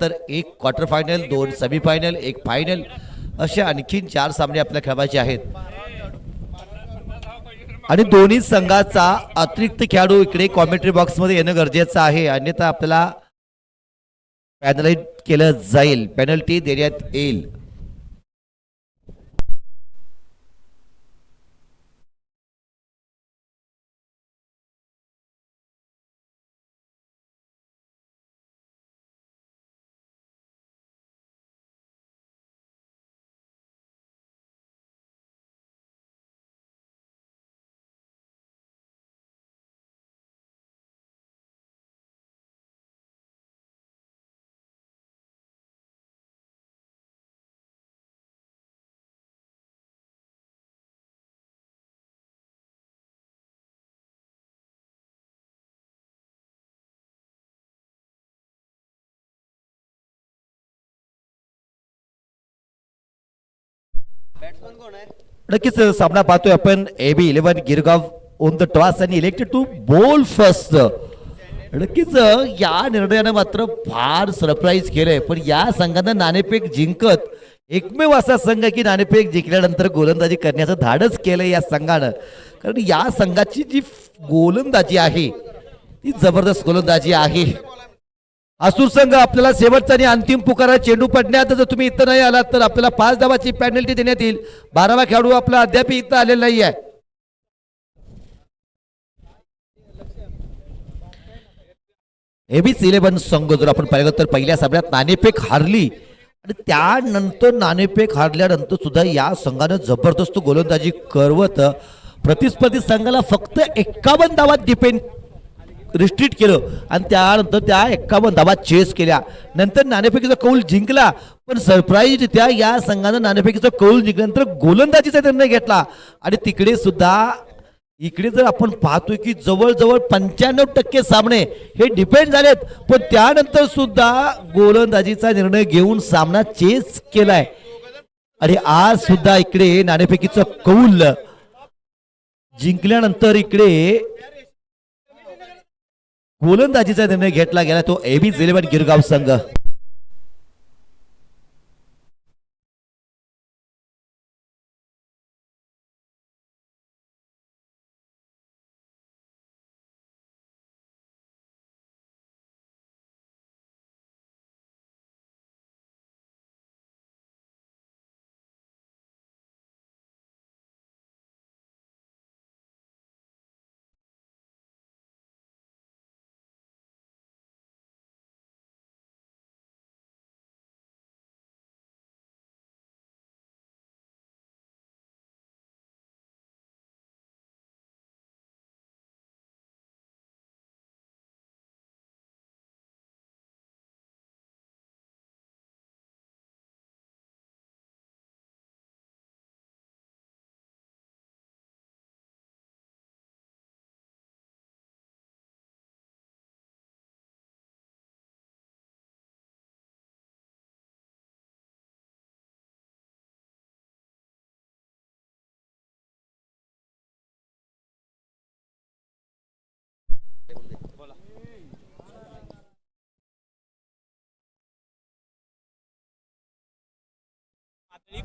तर एक quarter final, 2 semifinal, एक फायनल असे आणखीन 4 सामने आपल्या खेळायचे आहेत. आणि दोन्ही संघाचा अतिरिक्त खेळाडू इकडे कॉमेंट्री बॉक्समध्ये येणं गरजेचं आहे, अन्यथा आपल्याला पॅनलाइज केलं जाईल, पेनल्टी देण्यात येईल. नक्कीच सामना पाहतोय आपण. AB11 Girgaon on the toss आणि इलेक्टेड टू बोल फर्स्ट. नक्कीच या निर्णयानं मात्र फार सरप्राईज केलंय, पण या संघानं नाणेफेक जिंकत एकमेव असा संघ की नाणेफेक जिंकल्यानंतर गोलंदाजी करण्याचं धाडस केलंय या संघानं. कारण या संघाची जी गोलंदाजी आहे ती जबरदस्त गोलंदाजी आहे. आसूर संघ आपल्याला शेवटचा आणि अंतिम पुकारा चेंडू पडण्यात जर तुम्ही इथं नाही आलात तर आपल्याला 5 धावाची पेनल्टी देण्यात येईल. 12वा खेळाडू आपला अद्याप इथं आलेला नाही आहे. AB11 संघ जर आपण पाहिलं तर पहिल्या सामन्यात नाणेफेक हारली आणि त्यानंतर नाणेफेक हारल्यानंतर सुद्धा या संघानं जबरदस्त गोलंदाजी करवत प्रतिस्पर्धी संघाला फक्त 51 धावात डिपेंड रिस्ट्रिक्ट केलं आणि त्यानंतर त्या 51 धावा चेस केल्या. नंतर नाणेफेकीचा कौल जिंकला, पण सरप्राईजरित्या या संघानं नाणेफेकीचा कौल जिंकल्यानंतर गोलंदाजीचा निर्णय घेतला. आणि तिकडे सुद्धा इकडे जर आपण पाहतोय की जवळजवळ 95% सामने हे डिपेंड झालेत, पण त्यानंतर सुद्धा गोलंदाजीचा निर्णय घेऊन सामना चेस केलाय. आणि आज सुद्धा इकडे नाणेफेकीचं कौल जिंकल्यानंतर इकडे गोलंदाजीचा निर्णय घेतला गेला, तो AB11 गिरगाव संघ.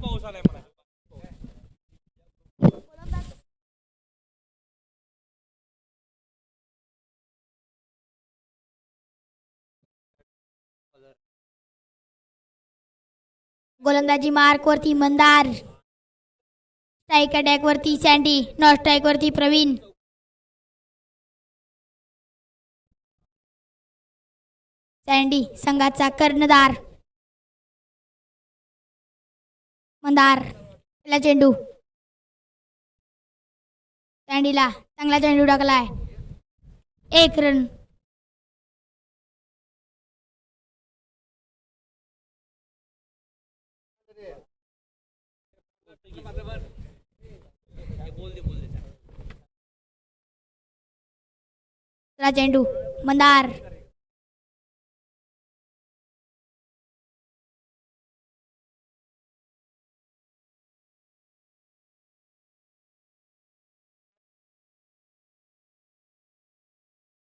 पाऊस आलाय मला. गोलंदाजी मार्क वरती मंदार, स्ट्राईक अटॅक वरती सँडी, नॉन स्ट्राईक वरती प्रवीण. सँडी संघाचा कर्णधार. मंदार ला चेंडू, सँडीला चांगला चेंडू टाकलाय, 1 रन. चेंडू Mandar,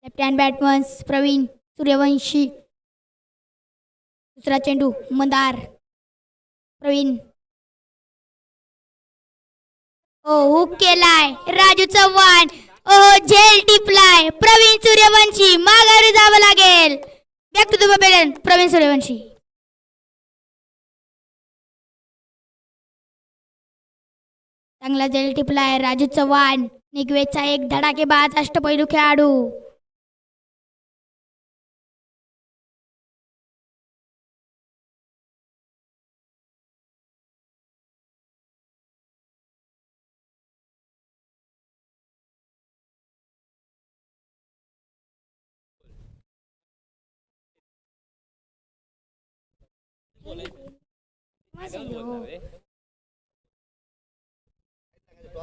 left hand batsman Praveen Suryavanshi. दुसरा चेंडू मंदार प्रवीण ओ हुक केलाय राजू चव्हाण ओ झेल टिपलाय प्रवीण सूर्यवंशी माघारी जावं लागेल. बॅक टू द पॅडन प्रवीण सूर्यवंशी. चांगला झेल टिपलाय राजू चव्हाण निगवेचा एक धडाकेबाज अष्टपैलू खेळाडू.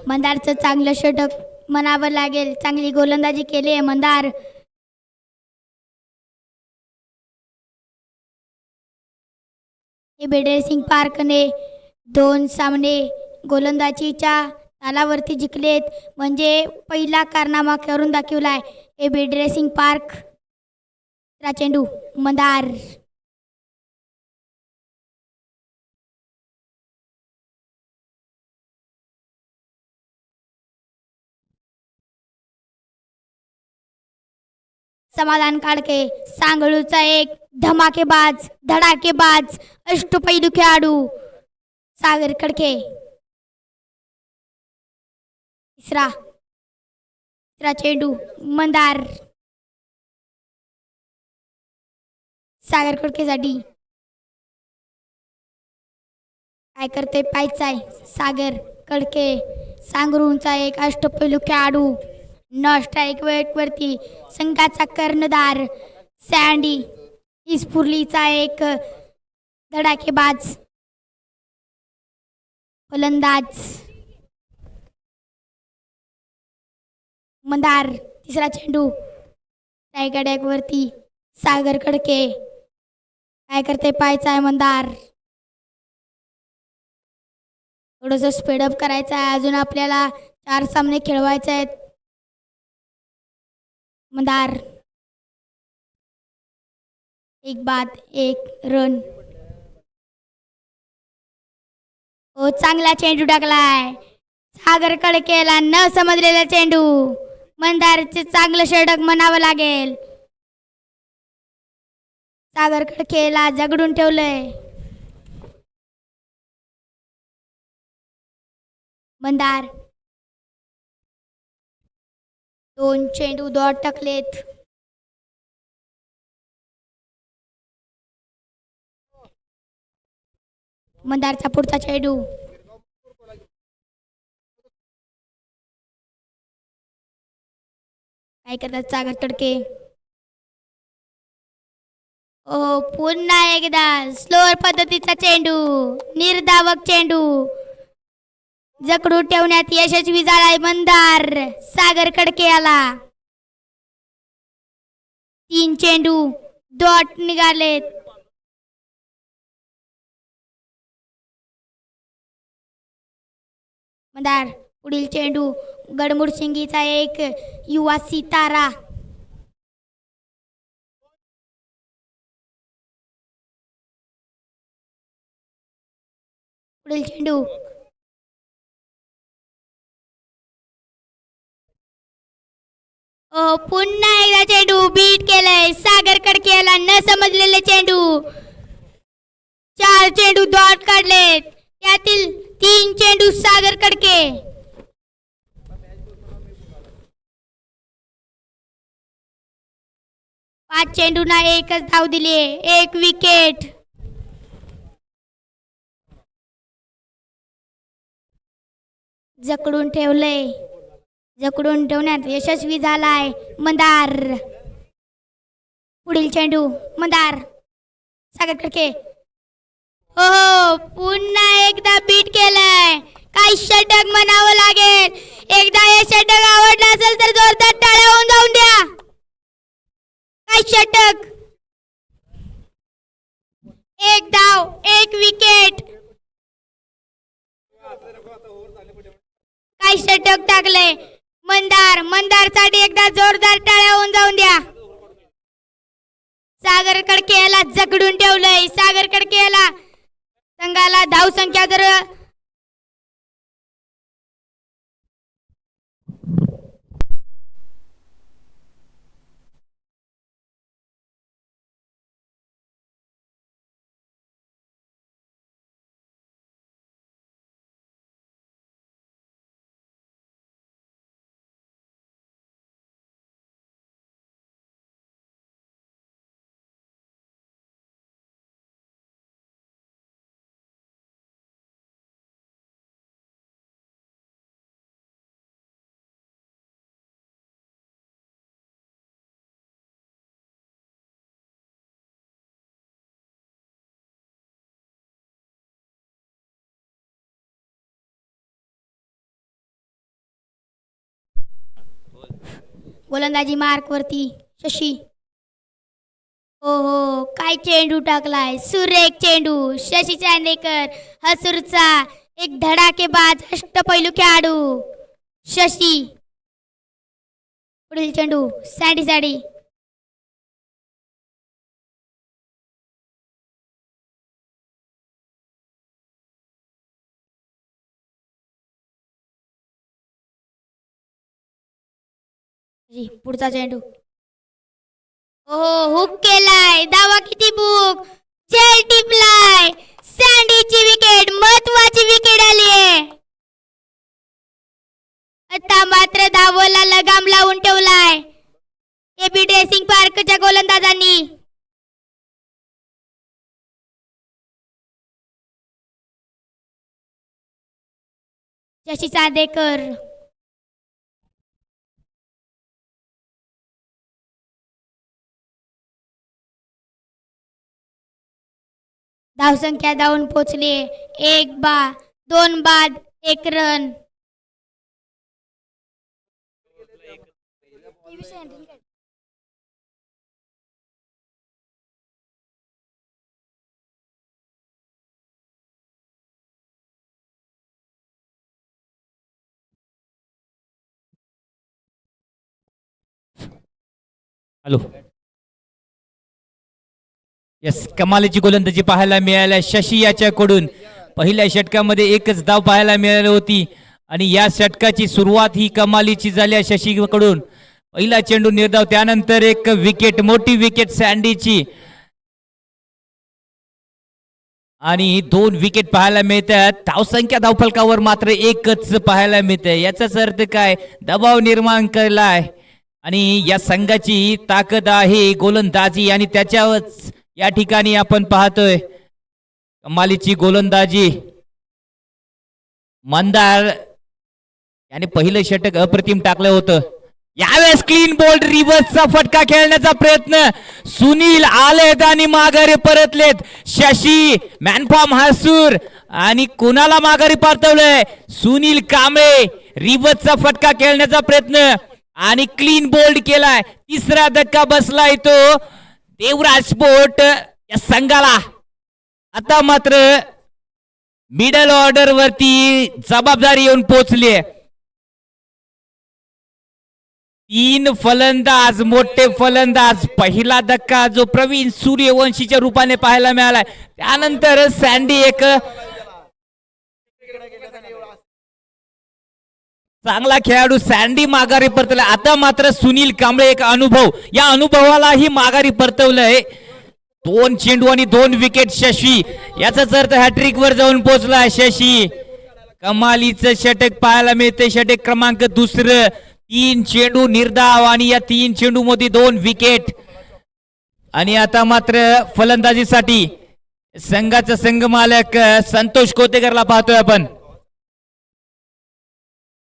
मंदारचं चांगलं षटक म्हणावं लागेल. चांगली गोलंदाजी केली आहे मंदार. बेडरेसिंग पार्कने 2 सामने गोलंदाजीच्या तालावरती जिंकलेत म्हणजे पहिला कारनामा करून दाखवलाय हे बेडरेसिंग पार्क. चेंडू मंदार समाधान काळके सांगळूचा एक धमाकेबाज धडाकेबाज अष्टपैलू खेळाडू सागर कडके. तिसरा चेंडू मंदार सागर कडकेसाठी. काय करते पायचाय सागर कडके सांगरूनचा एक अष्टपैलू खेळाडू. स्ट्राईक वेट वरती संघाचा कर्णधार सँडी इस्फुर्लीचा एक धडाकेबाज फलंदाज मंदार. तिसरा चेंडू स्ट्राईक वरती सागर कडके. काय करते पायचा आहे मंदार. थोडस स्पीडअप करायचं आहे. अजून आपल्याला 4 सामने खेळवायचे आहेत. मंदार 1 बाद 1 रन. ओ चांगला चेंडू टाकलाय सागर कडकेला न समजलेला चेंडू. मंदारचे चांगलं षटक म्हणावं लागेल. सागर कडकेला जगडून ठेवलंय. मंदार 2 चेंडू डॉट टाकलेत. मंदारचा पुढचा चेंडू काय करतात सागर कडके. ओ पुन्हा एकदा स्लोअर पद्धतीचा चेंडू निर्धावक चेंडू जकडून ठेवण्यात यशस्वी झालाय मंदार. सागर कडके आला. 3 चेंडू डॉट निघालेत. मंदार पुढील चेंडू गडमुड सिंगीचा एक युवा सितारा. पुढील चेंडू पुन्हा एकदा चेंडू बीट केलाय सागर कडकेला न समजलेले चेंडू. 4 चेंडू डॉट काढलेत. त्यातील 3 चेंडू सागर कडके. पाच चेंडूंना एकच धाव दिली. 1 विकेट. जकडून ठेवलंय. जकडून ठेवण्यात यशस्वी झालाय मंदार. पुढील चेंडू मंदार सागर कडके. हो पुन्हा एकदा बीट केलंय. काय षटक म्हणावं लागेल. एकदा हे षटक आवडलं असेल तर जोरदार टाळ्या होऊन जाऊन द्या. काय षटक. 1 धाव 1 विकेट. काय षटक टाकले मंदार. मंदारसाठी एकदा जोरदार टाळ्या होऊन जाऊन द्या. सागर कडकेला जखडून ठेवलंय. सागर कडकेला संघाला धाव संख्या जर गोलंदाजी मार्क वरती शशी. हो हो, काय चेंडू टाकलाय, सुरेख चेंडू. शशी चांदेकर हसूरचा एक धडाकेबाज अष्टपैलू खेळाडू शशी. पुढील चेंडू सँडी साठी. पुढचा चेंडू हो हुक केलाय. धावा किती बुक. झेल टिपलाय. सँडीची विकेट, महत्वाची विकेट आली आहे. आता मात्र धावला लगाम लावून ठेवलाय एबी ड्रेसिंग पार्कच्या गोलंदाजांनी. शशी चांदेकर धावसंख्या धावून पोहोचली. 2 बाद 1 रन. हॅलो. यस, कमालीची गोलंदाजी पाहायला मिळाल्या शशी याच्याकडून. पहिल्या षटकामध्ये एकच धाव पाहायला मिळाली होती आणि या षटकाची सुरुवात ही कमालीची झाली आहे शशीकडून. पहिला चेंडू निर्धाव, त्यानंतर एक विकेट, मोठी विकेट सँडीची आणि 2 विकेट पाहायला मिळतात. धावसंख्या धावफलकावर मात्र एकच पाहायला मिळते. याचाच अर्थ काय, दबाव निर्माण केलाय आणि या संघाची ताकद आहे गोलंदाजी आणि त्याच्यावरच या ठिकाणी आपण पाहतोय कमालीची गोलंदाजी. मंदार याने पहिलं षटक अप्रतिम टाकलं होतं. यावेळेस क्लीन बोल्ड, रिव्हर्सचा फटका खेळण्याचा प्रयत्न. सुनील आलेत आणि माघारी परतलेत. शशी मॅनफॉर्म हसूर आणि कुणाला माघारी परतवलंय, सुनील कांबळे. रिव्हर्सचा फटका खेळण्याचा प्रयत्न आणि क्लीन बोल्ड केलाय. तिसरा धक्का बसलाय तो देवराज स्पोर्ट या संघाला. आता मात्र मिडल ऑर्डर वरती जबाबदारी येऊन पोहोचली. 3 फलंदाज, मोठे फलंदाज. पहिला धक्का जो प्रवीण सूर्यवंशीच्या रूपाने पाहायला मिळालाय, त्यानंतर सँडी एक चांगला खेळाडू सँडी माघारी परतला. आता मात्र सुनील कांबळे एक अनुभव, या अनुभवालाही माघारी परतवलंय. 2 चेंडू आणि 2 विकेट शशी. याचाच अर्थ हॅट्रिक वर जाऊन पोहोचला शशी. कमालीचं षटक पाहायला मिळते, षटक क्रमांक 2. 3 चेंडू निर्धाव आणि या 3 चेंडू मध्ये 2 विकेट. आणि आता मात्र फलंदाजीसाठी संघाचा संघ मालक संतोष कोतेकरला पाहतोय आपण.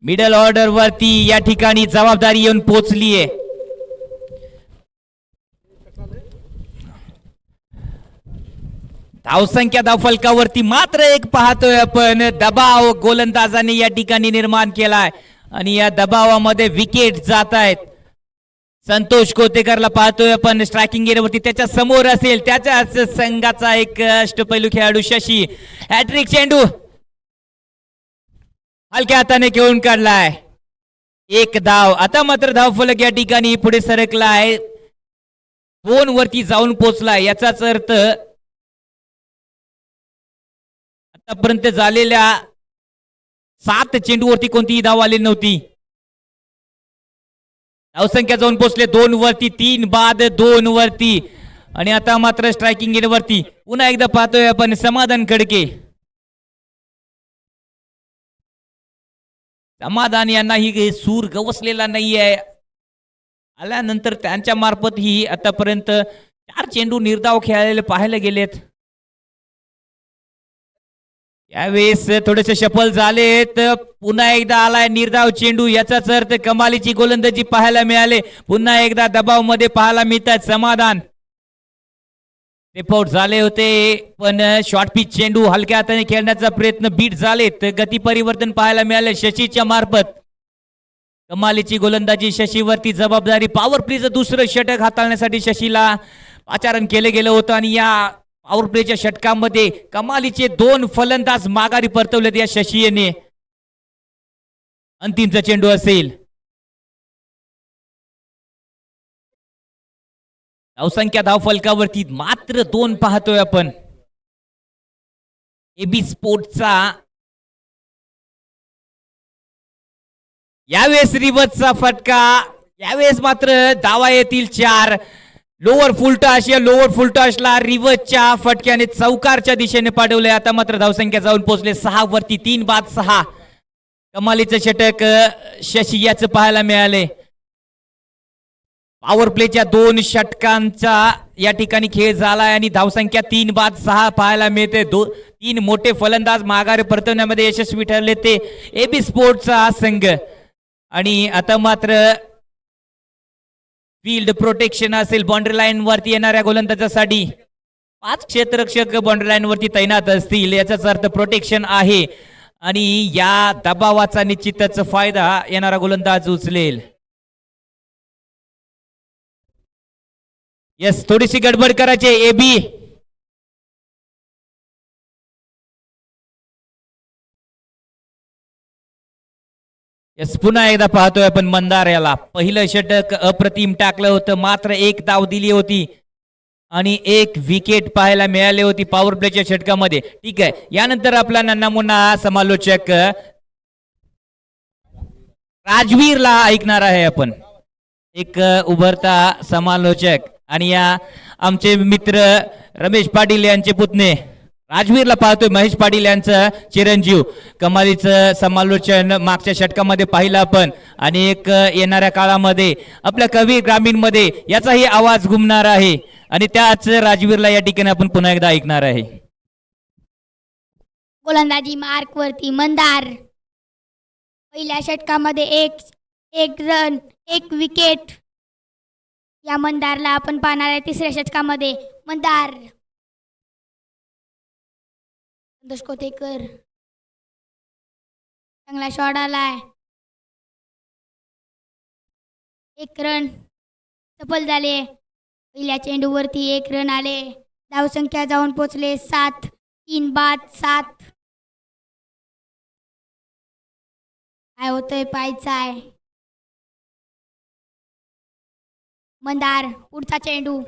मिडल ऑर्डर वरती या ठिकाणी जबाबदारी येऊन पोहोचलीये. धावसंख्या धावफलकावरती मात्र एक पाहतोय आपण. दबाव गोलंदाजाने या ठिकाणी निर्माण केलाय आणि या दबावामध्ये विकेट जात आहेत. संतोष कोतेकरला पाहतोय आपण स्ट्रायकिंग एरियावरती. त्याच्या समोर असेल त्याच्याच संघाचा एक अष्टपैलू खेळाडू शशी. हॅट्रिक चेंडू हलक्या हाताने खेळून काढलाय. 1 धाव. आता मात्र धावफलक या ठिकाणी पुढे सरकला आहे. 2 वरती जाऊन पोहोचला. याचाच अर्थ आतापर्यंत झालेल्या 7 चेंडूवरती कोणतीही धाव आली नव्हती. धावसंख्या जाऊन पोहोचले 2 वरती, 3 बाद 2 वरती. आणि आता मात्र स्ट्रायकिंग वरती पुन्हा एकदा पाहतोय आपण समाधान खडके. समाधान यांनाही सूर गवसलेला नाहीये. आल्यानंतर त्यांच्या मार्फत ही आतापर्यंत 4 चेंडू निर्धाव खेळायला पाहायला गेलेत. यावेळेस थोडेसे सफल झालेत. पुन्हा एकदा आलाय निर्धाव चेंडू. याचाच अर्थ कमालीची गोलंदाजी पाहायला मिळाले. पुन्हा एकदा दबाव मध्ये पाहायला मिळतात समाधान. रिपोर्ट झाले होते पण शॉर्ट पिच चेंडू हलक्या हाताने खेळण्याचा प्रयत्न बीट झालेत. गती परिवर्तन पाहायला मिळाले शशीच्या मार्फत. कमालीची गोलंदाजी शशीवरती जबाबदारी. पॉवर प्लेचं दुसरं षटक हाताळण्यासाठी शशीला आचरण केलं गेलं होतं आणि या पॉवर प्लेच्या षटकामध्ये कमालीचे 2 फलंदाज माघारी परतवलेत या शशीने. अंतिमचा चेंडू असेल. धावसंख्या धाव फलकावरती मात्र 2 पाहतोय आपण. एबी स्पोर्टचा यावेळेस रिवर्सचा फटका. यावेळेस मात्र धावा येतील 4. लोअर फुलटॉस या लोअर फुलटॉसला रिवर्सच्या फटक्याने चौकारच्या दिशेने पाठवले. आता मात्र धावसंख्या जाऊन पोहोचले 6 वरती, 3 बाद 6. कमालीचं षटक शशी याचं पाहायला मिळाले. पॉवर प्लेच्या 2 षटकांचा या ठिकाणी खेळ झालाय आणि धावसंख्या 3 बाद 6 पाहायला मिळते. 3 मोठे फलंदाज माघारी परतवण्यामध्ये यशस्वी ठरले ते एबी स्पोर्टचा हा संघ. आणि आता मात्र फील्ड प्रोटेक्शन असेल बाउंड्री लाईन वरती येणाऱ्या गोलंदाजासाठी. 5 क्षेत्ररक्षक बाउंड्री लाईन वरती तैनात असतील. याचाच अर्थ प्रोटेक्शन आहे आणि या दबावाचा निश्चितच फायदा येणारा गोलंदाज उचलेल. यस थोडीशी गडबड करायची एबी. यस पुन्हा एकदा पाहतोय आपण मंदार याला. पहिलं षटक अप्रतिम टाकलं होतं. मात्र 1 धाव दिली होती आणि 1 विकेट पाहायला मिळाली होती पॉवर प्लेच्या षटकामध्ये. ठीक आहे. यानंतर आपला नमुना समालोचक राजवीरला ऐकणार आहे आपण. एक उभरता समालोचक आणि या आमचे मित्र रमेश पाटील यांचे पुतणे राजवीरला पाहतोय. महेश पाटील यांचं चिरंजीव. कमालीचं समालोचन मागच्या षटकामध्ये पाहिलं आपण आणि एक येणाऱ्या काळामध्ये आपल्या कवी ग्रामीण मध्ये याचाही आवाज घुमणार आहे आणि त्याच राजवीरला या ठिकाणी आपण पुन्हा एकदा ऐकणार आहे. गोलंदाजी मार्क वरती मंदार. पहिल्या षटकामध्ये एक रन 1 विकेट. या मंदारला आपण पाहणार आहे तिसऱ्या षटकामध्ये. मंदार दशकोतेकर चांगला शॉट आलाय. 1 रन सफल झाले. पहिल्या चेंडूवरती 1 रन आले. धावसंख्या जाऊन पोहोचले 7. 3 बाद 7. काय होतंय पाहायचं आहे. मंदार पुढचा चेंडू.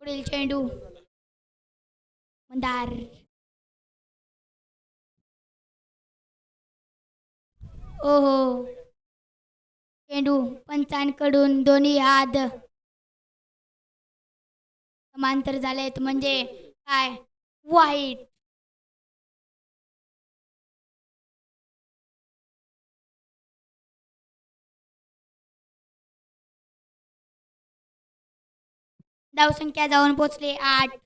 पुढील चेंडू मंदार. ओहो चेंडू पंचांकडून दोन्ही हात समांतर झालेत म्हणजे काय वाईट. धावसंख्या जाऊन पोहोचले 8.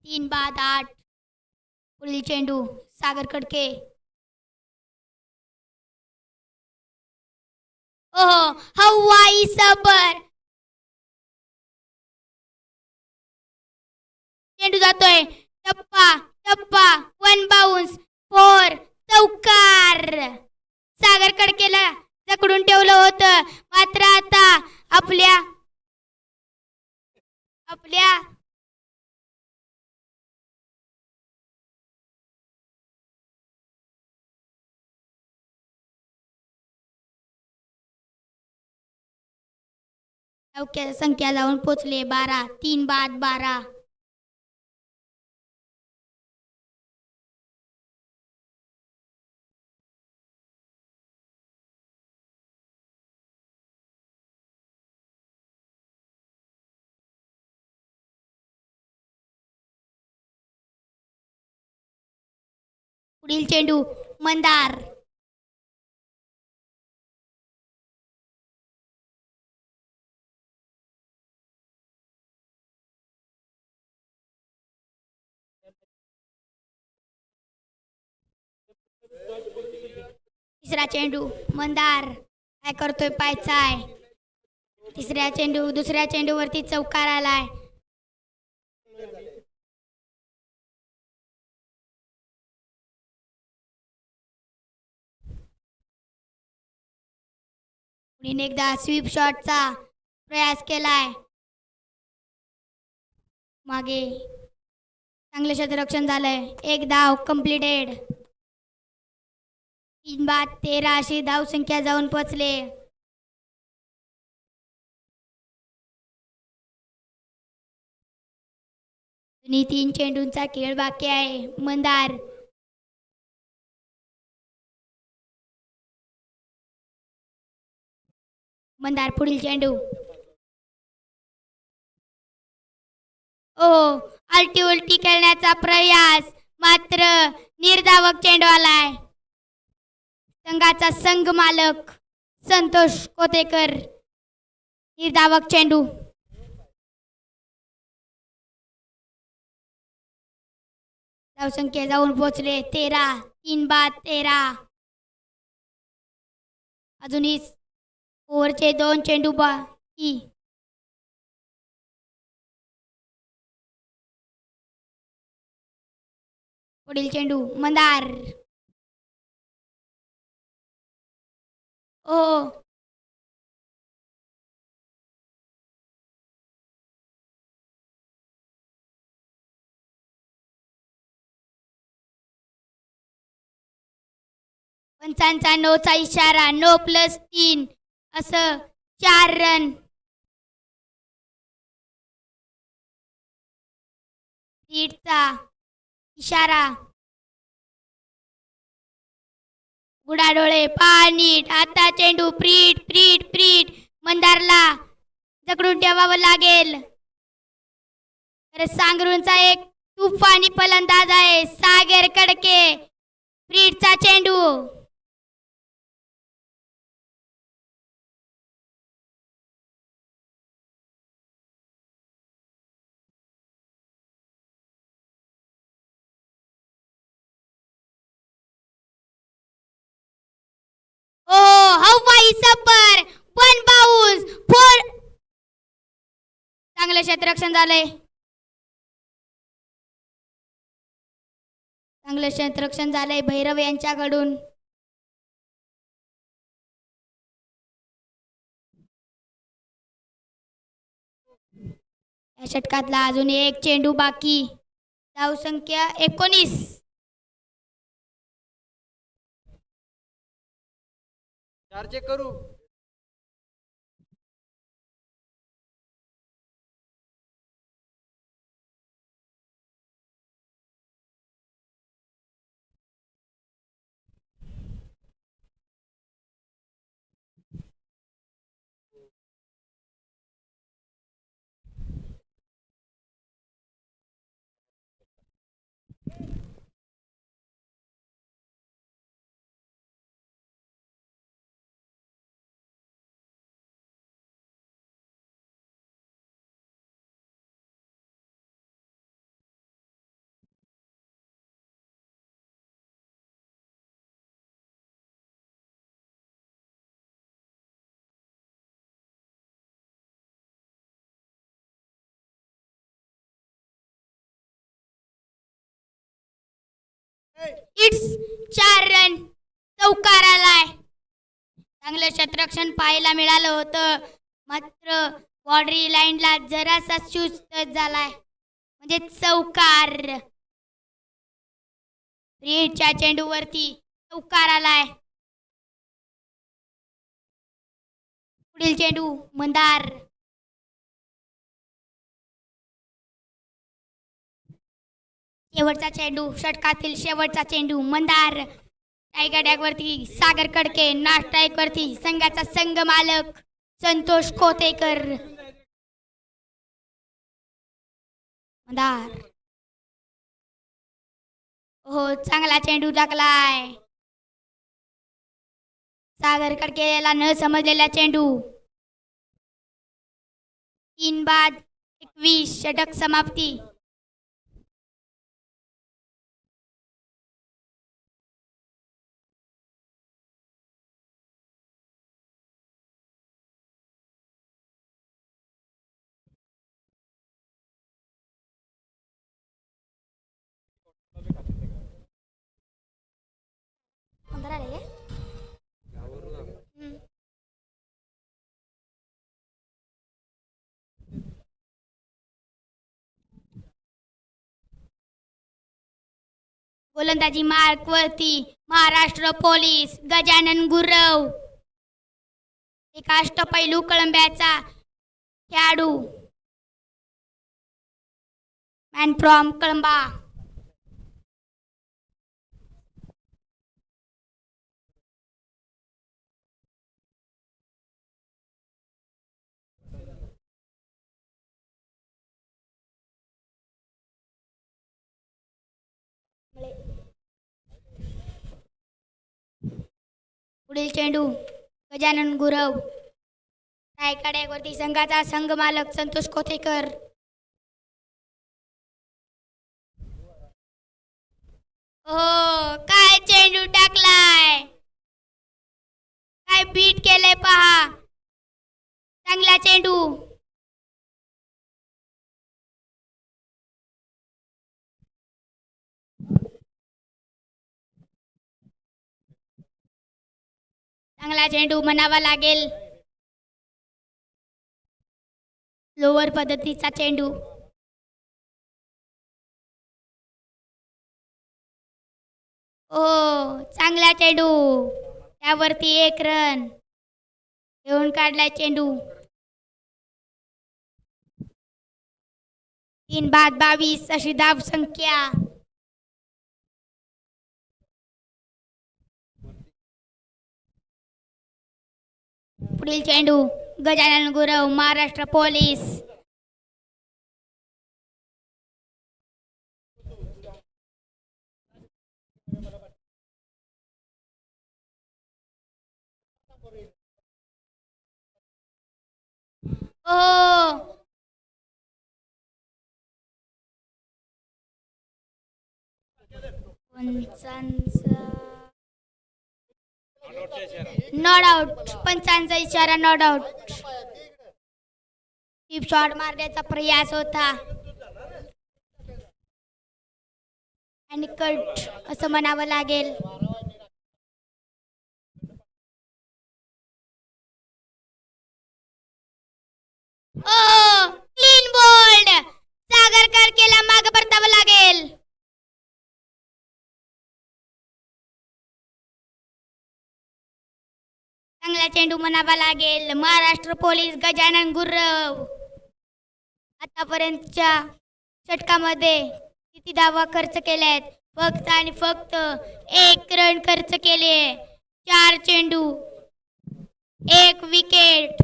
तीन बाद 8. पुढील चेंडू सागर खडके. ओहो हवाई सबर. चेंडू जातोय टप्पा टप्पा 1 बाउन्स 4 चौकार. सागर खडकेला जकडून ठेवलं होतं मात्र आता आपल्या संख्या जाऊन पोचले 12. 3 बाद 12. पुढील चेंडू मंदार. तिसरा चेंडू मंदार काय करतोय पायचाय. दुसऱ्या चेंडूवरती चौकार आलाय. पुढील एकदा स्वीप शॉटचा प्रयास केलाय. मागे चांगलं क्षेत्ररक्षण झालंय. एक धाव कंप्लीटेड. 3 बाद 13 अशी धाव संख्या जाऊन पोचले. आणि 3 चेंडूंचा खेळ बाकी आहे. मंदार पुढील चेंडू. ओ आलटी उलटी खेळण्याचा प्रयास मात्र निर्धावक चेंडू आलाय. संघाचा संघ मालक संतोष कोतेकर. निर्धावक चेंडू. धावसंख्या जाऊन पोहोचले 13. 3 बाद 13. अजूनही ओव्हरचे 2 चेंडू बाकी. पुढील चेंडू मंदार. ओ 95चा इशारा. 9+3 असं 4 रन. लीडचा इशारा. बुडाडोळे पाणीट. आता चेंडू प्रीट प्रीट प्रीट. मंदारला जकडून ठेवावं लागेल. तर सांगरूनचा एक तुफानी फलंदाज आहे सागर कडके. प्रीटचा चेंडू. ओ हवाई सपर. 1 बाउन्स 4. चांगलं क्षेत्ररक्षण झालंय. भैरव यांच्याकडून. या षटकातला अजून एक चेंडू बाकी. धावसंख्या 19. चेक करू. It's 4 run. चौकार आलाय. चांगलं क्षेत्ररक्षण पाहायला मिळालं होतं मात्र बॉर्डरी लाईनला जरासा शूज टच झालाय म्हणजे चौकार. रीडच्या चेंडूवरती चौकार आलाय. पुढील चेंडू मंदार. शेवटचा चेंडू, षटकातील शेवटचा चेंडू. मंदार टायगड्यावरती सागर कडके, नास्ट्राईक वरती संघाचा संघ मालक संतोष कोतेकर. मंदार, हो चांगला चेंडू टाकलाय. सागर कडकेला न समजलेला चेंडू. 3 बाद 21 षटक समाप्ती. गोलंदाजी मार्क वरती महाराष्ट्र पोलीस गजानन गुरव. एक अष्टपैलू कळंब्याचा खेळाडू. Man from Kalamba. पुढील चेंडू गजानन गुरव. रायकाड्यावरती संघाचा संघ मालक संतोष कोथेकर. हो काय चेंडू टाकलाय, काय बीट केलंय पहा. चांगला चेंडू. चांगला चेंडू म्हणावा लागेल. लोअर पद्धतीचा चेंडू. ओ चांगला चेंडू. त्यावरती 1 रन घेऊन काढलाय चेंडू. 3 बाद 22 अशी धाव संख्या. पुढील चेंडू गजानन गुरव महाराष्ट्र पोलीस. ओ नॉट आउट. पंचांचा इशारा नॉट आउट. टीप शॉट मारण्याचा प्रयास होता आणि कट असं म्हणावं लागेल. ओ क्लीन बोल्ड. सागर कडकेला मागे परतावं लागेल. चांगला चेंडू म्हणावा लागेल. महाराष्ट्र पोलीस गजानन गुरव आतापर्यंतच्या षटकामध्ये किती धावा खर्च केल्यात? फक्त आणि फक्त 1 रन खर्च केले. 4 चेंडू 1 wicket.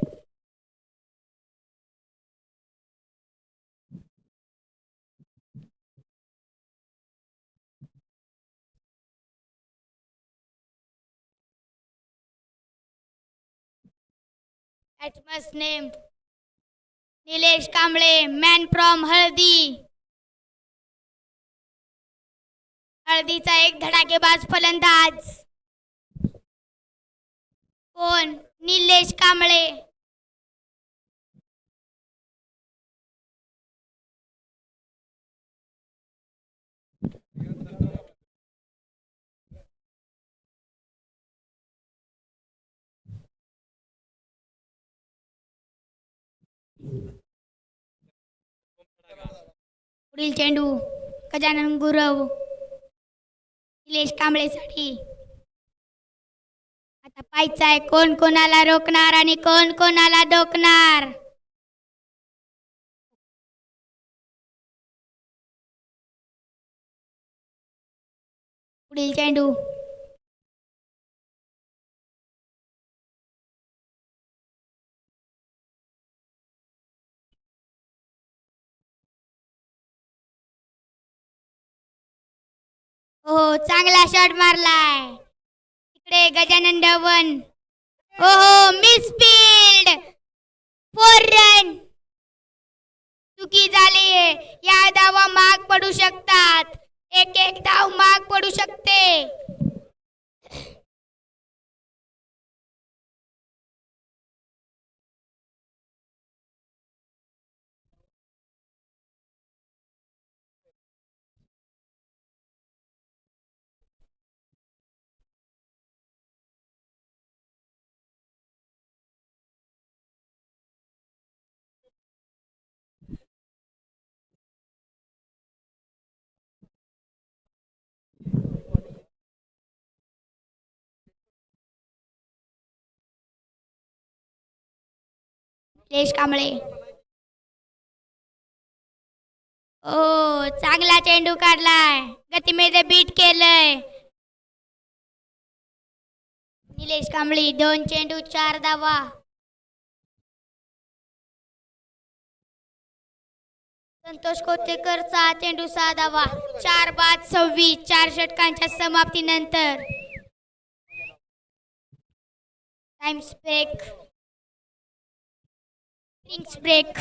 Batsman's name Nilesh Kamble. Man from हळदी. हळदीचा एक धडाकेबाज फलंदाज कोण? निलेश कांबळे. पुढील चेंडू गजानन गुरव निलेश कांबळेसाठी. आता पाहायचं आहे कोण कोणाला रोखणार आणि कोण कोणाला डोकणार. पुढील चेंडू. हो, चांगला शॉट मारलाय इकडे गजानन धवन. हो, मिस फील्ड. 4 रन. चुकी झाली. या धावा माग पडू शकतात. एक एक धाव माग पडू शकते. निलेश कांबळे. ओ, चांगला चेंडू काढलाय. गतीमध्ये बीट केलंय. निलेश कांबळे 2 चेंडू 4 धावा. संतोष कोतेकरचा चेंडू 6 धावा. 4 बाद 26. 4 षटकांच्या समाप्तीनंतर टाइम्स ब्रेक. Innings break.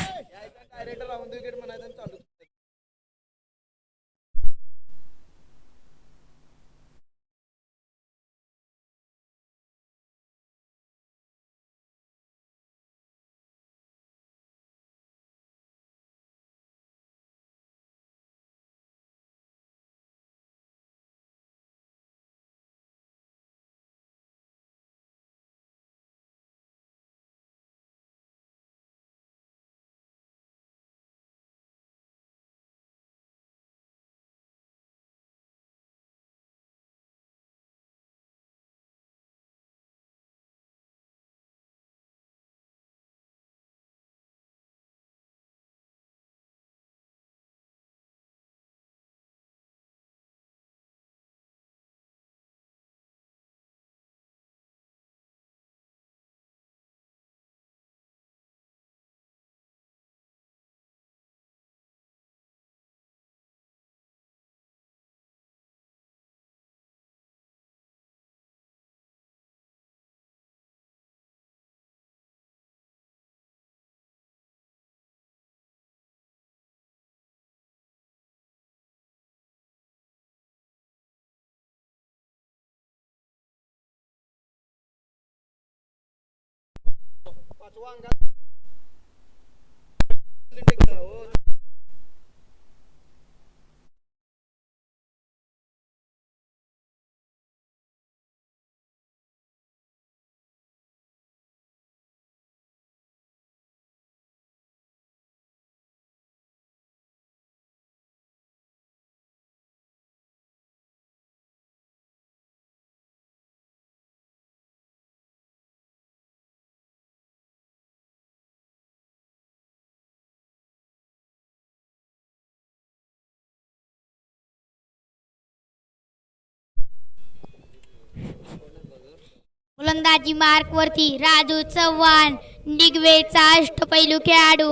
गोलंदाजी मार्क वरती राजू चव्हाण, निगवेचा अष्टपैलू खेळाडू.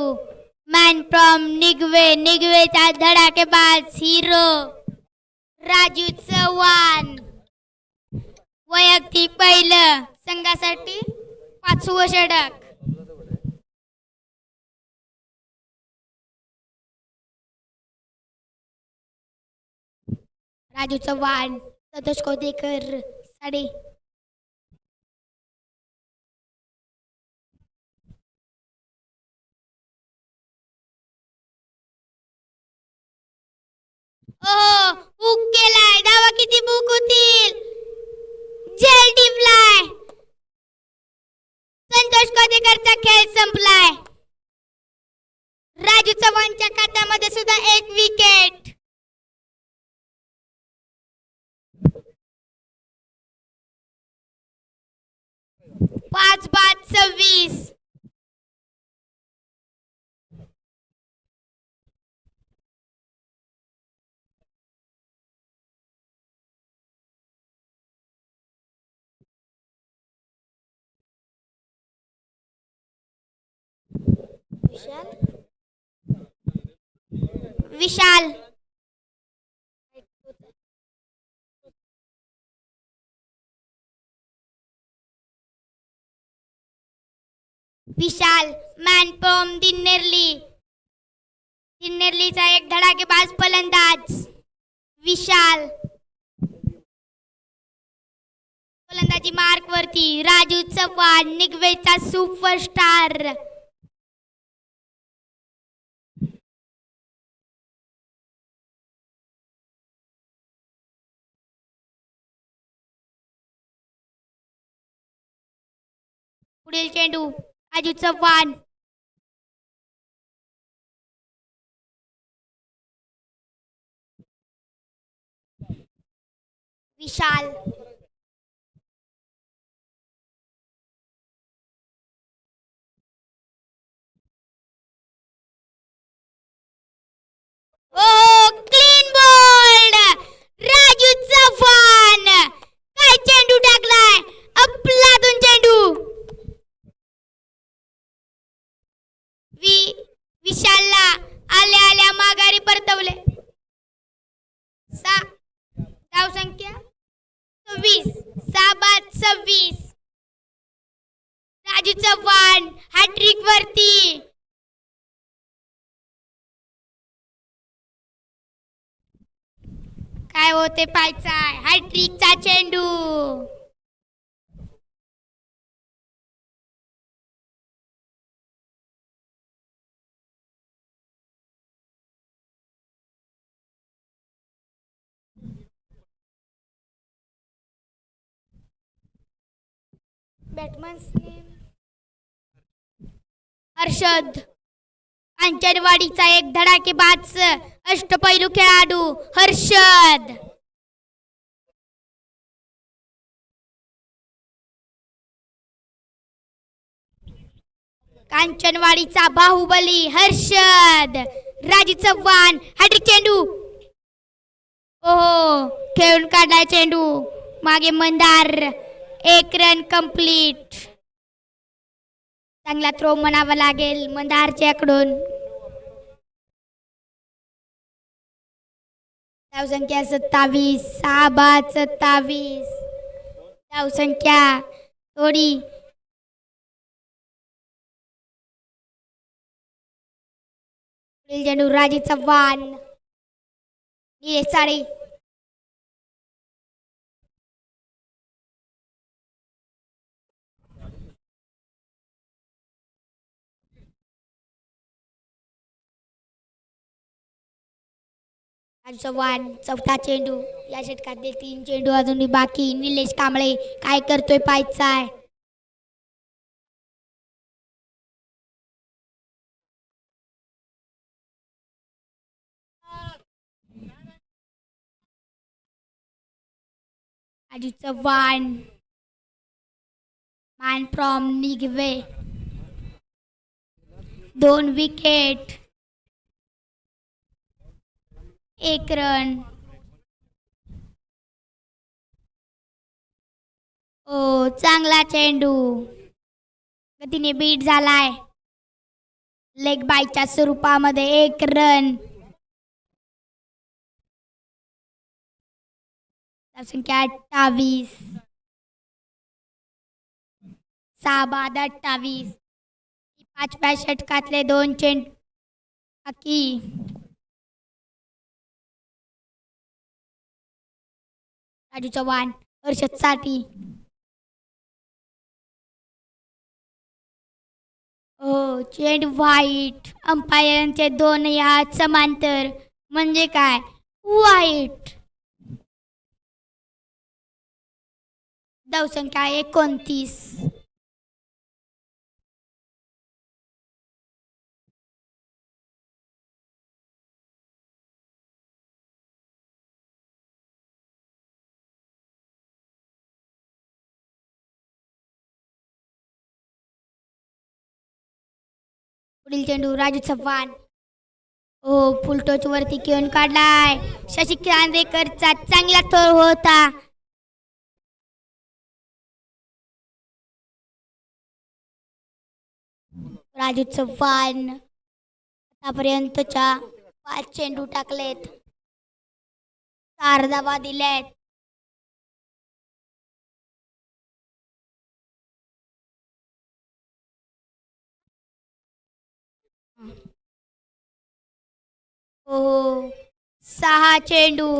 मॅन फ्रॉम निगवेचा धडाकेबाज हिरो राजू चव्हाण. वैयक्तिक पहिलं, संघासाठी 5वं षटक. राजू चव्हाण, संतोष कोतेकर साडे. बुक केलाय. धावा किती बुक होतील? जेल टिपलाय. संतोष कोतेकरचा खेळ संपलाय. राजू चव्हाणच्या खात्यामध्ये सुद्धा 1 विकेट. 5 बाद 26. विशाल विशाल मॅन फ्रॉम दिन्नेरलीचा एक धडाकेबाज फलंदाज विशाल फलंदाजी मार्क वरती राजू चव्हाण निगवेचा सुपरस्टार पुढील चेंडू राजू चव्हाण विशाल ओ क्लीन बोल्ड राजू चव्हाण काय चेंडू टाकलाय अफलातून चेंडू विशालला आल्या माघारी परतवले धाव संख्या 26 26 राजू चव्हाण हॅट्रिक वरती काय होते पाहायचा हॅट्रिकचा चेंडू बॅटमन्स नेम हर्षद अंचनवाडीचा एक धडाकेबाज अष्टपैलू खेळाडू हर्षद कांचनवाडीचा बाहुबली हर्षद राजू चव्हाण हॅट्रिक चेंडू ओहो खेळून काढलाय चेंडू मागे मंदार एक रन कंप्लीट चांगला थ्रो म्हणावा लागेल मंदारच्याकडून धावसंख्या 27 6 बाद 27 धावसंख्या थोडी चेंडू राजू चव्हाण निलेश सारे राजू चव्हाण चौथा चेंडू या षटकातले 3 चेंडू अजूनही बाकी निलेश कांबळे काय करतोय पाहायचाय Raju Chavan man from Nigave 2 wicket 1 run ओ चांगला चेंडू गतीने बीट झालाय लेग बायच्या स्वरूपामध्ये 1 रन संख्या 28 6 बाद 28 पाचव्या षटकातले 2 चेंडू बाकी राजू चव्हाण हर्षद साठी हो चेंडू व्हाईट अंपायरांचे 2 हात समांतर म्हणजे काय व्हाईट धावसंख्या 29 पुढील चेंडू राजू चव्हाण ओ फुलटोच वरती घेऊन काढलाय शशी कांदेकरचा चांगला थ्रो होता राजू चव्हाण आतापर्यंतच्या 5 चेंडू टाकलेत, 4 धावा दिल्यात. हो, 6 चेंडू,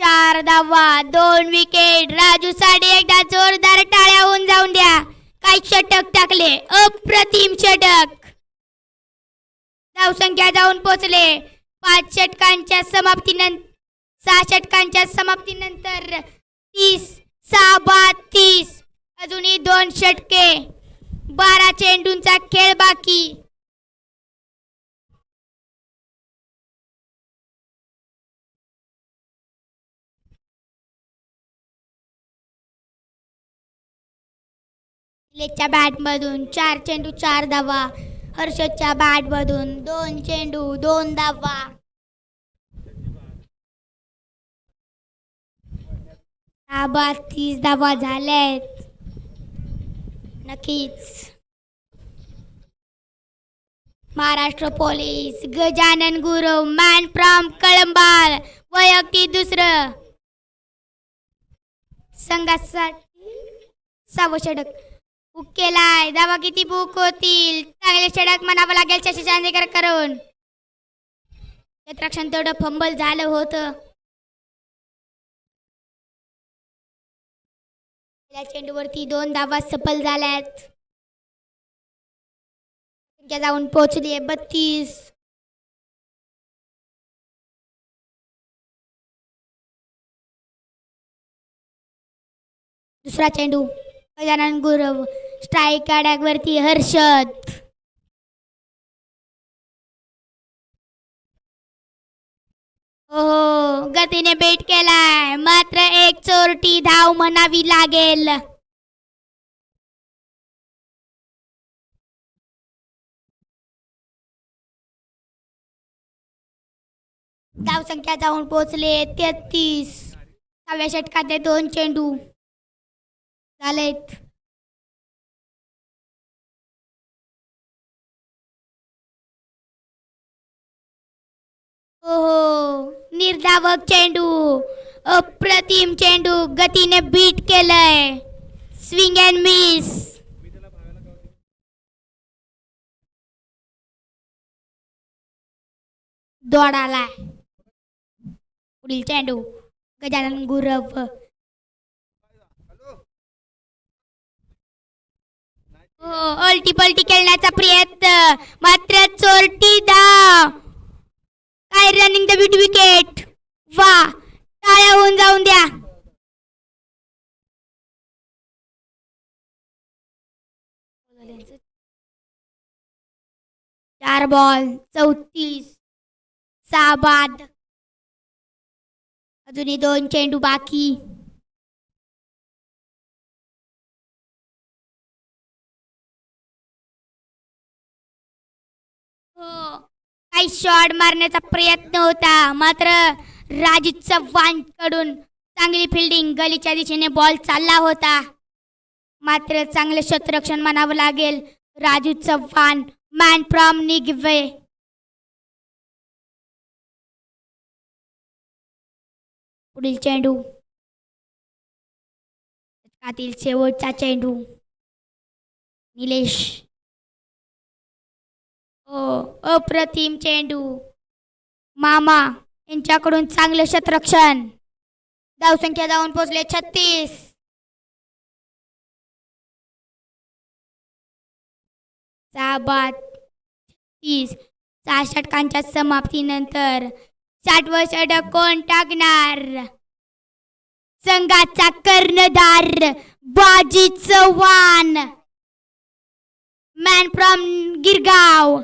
4 धावा, 2 विकेट. राजू साडे एकदा जोरदार टाळ्या होऊन जाऊन द्या. काय षटक टाकले, अप्रतिम षटक. धावसंख्या जाऊन पोचले 5 षटकांच्या समाप्तीनंतर, 6 षटकांच्या समाप्तीनंतर 30, 6 बाद 30. अजूनही 2 षटके, 12 चेंडूंचा खेळ बाकी. निलेशच्या बॅट मधून 4 चेंडू 4 धावा. हर्षदच्या बॅट मधून 2 चेंडू 2 धावा. बाद 30 धावा झाल्यात. नक्कीच Maharashtra police Gajanan Gurav man from कळंबाल वैयक्तिक दुसरं. संघासाठी 6वं षटक बुक केलाय. धावा किती बुक होतील? चांगले षटक म्हणावं लागेल शशी चांदेकर करून. क्षेत्ररक्षण तेवढं फंबल झालं होतं. या चेंडूवरती 2 धावा सफल झाल्यात. संख्या जाऊन पोहोचली 32. दुसरा चेंडू गजानन गुरव, स्ट्राईक वरती हर्षद. हो, गतीने बेट केलाय, मात्र एक चोरटी धाव म्हणावी लागेल. धाव संख्या जाऊन पोहोचले 33. 6व्या षटकात 2 चेंडू झालेत. हो, निर्धावक चेंडू, अप्रतिम चेंडू, गतीने बीट केलंय. Swing and miss. दौडालाय. पुढील चेंडू गजानन गुरव. हो, अल्टी पलटी खेळण्याचा प्रयत्न, मात्र चोरटी धाव. काय रनिंग द बीट विकेट. वा, टाळ्या होऊन जाऊन द्या. चार बॉल 34, 6 बाद. अजूनही 2 चेंडू बाकी. हो, काही शॉट मारण्याचा प्रयत्न होता, मात्र राजू चव्हाण कडून चांगली फिल्डिंग. गलीच्या दिशेने बॉल चालला होता, मात्र चांगले क्षेत्ररक्षण म्हणावं लागेल. Raju Chavan man from Nigave. पुढील चेंडू षटकातील शेवटचा चेंडू. निलेश. हो, अप्रतिम चेंडू. मामा यांच्याकडून चांगले क्षेत्ररक्षण. धावसंख्या जाऊन पोहोचले 36. बाद 30. 6 षटकांच्या समाप्तीनंतर 60वं षटक कोण टाकणार? संघाचा कर्णधार बाजी चव्हाण, मॅन फ्रॉम गिरगाव.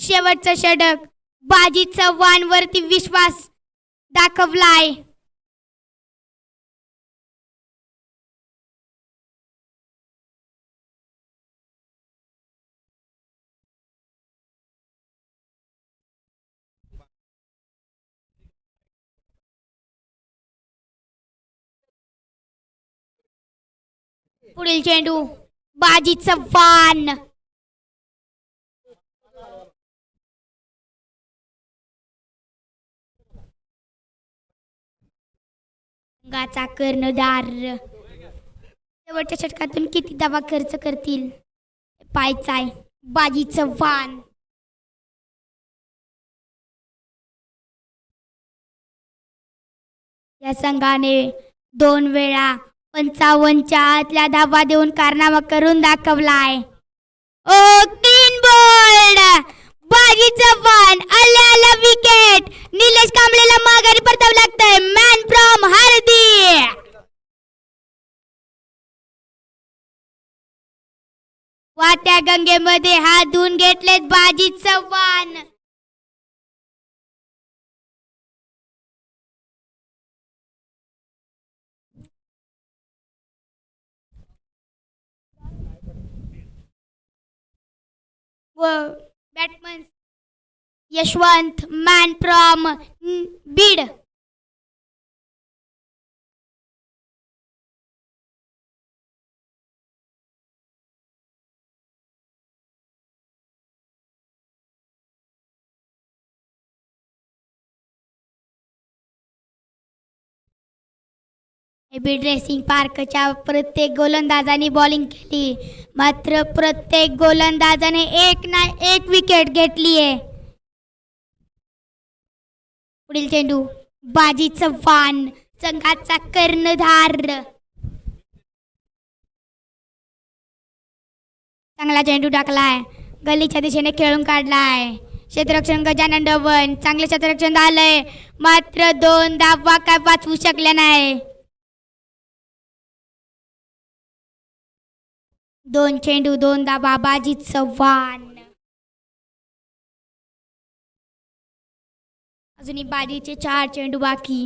शेवटचं षटक बाजी चव्हाण वरती विश्वास दाखवलाय. पुढील चेंडू बाजी चव्हाण. गाचा कर्णधार शेवटच्या षटकातून किती धावा खर्च करतील पाहायचाय बाजीचं वाण. या संघाने 2 वेळा 55च्या आतल्या धावा देऊन कारनामा करून दाखवलाय. ओ क्लीन बोल्ड बाजीचं वाण. आल्या आल्या विकेट. निलेश कांबळेला माघारी परतावं लागतंय. मॅन फ्रॉम हरदी. वाट्या गंगेमध्ये हात धुवून घेतलेत बाजीचं वाण. व batsman Yashwant man from Beed. Beed racing पार्कच्या प्रत्येक गोलंदाजाने बॉलिंग केली, मात्र प्रत्येक गोलंदाजाने एक ना एक विकेट घेतली आहे. पुढील चेंडू बाजीचं वाण. संघाचा कर्णधार. चांगला चेंडू टाकलाय. गलीच्या दिशेने खेळून काढलाय. क्षेत्ररक्षण गजानन डवन. चांगले क्षेत्ररक्षण झालंय, मात्र 2 धावा काय वाचवू शकल्या नाही. 2 चेंडू 2 धावा बाजीचं वाण. अजूनही बाजीचे 4 चेंडू बाकी.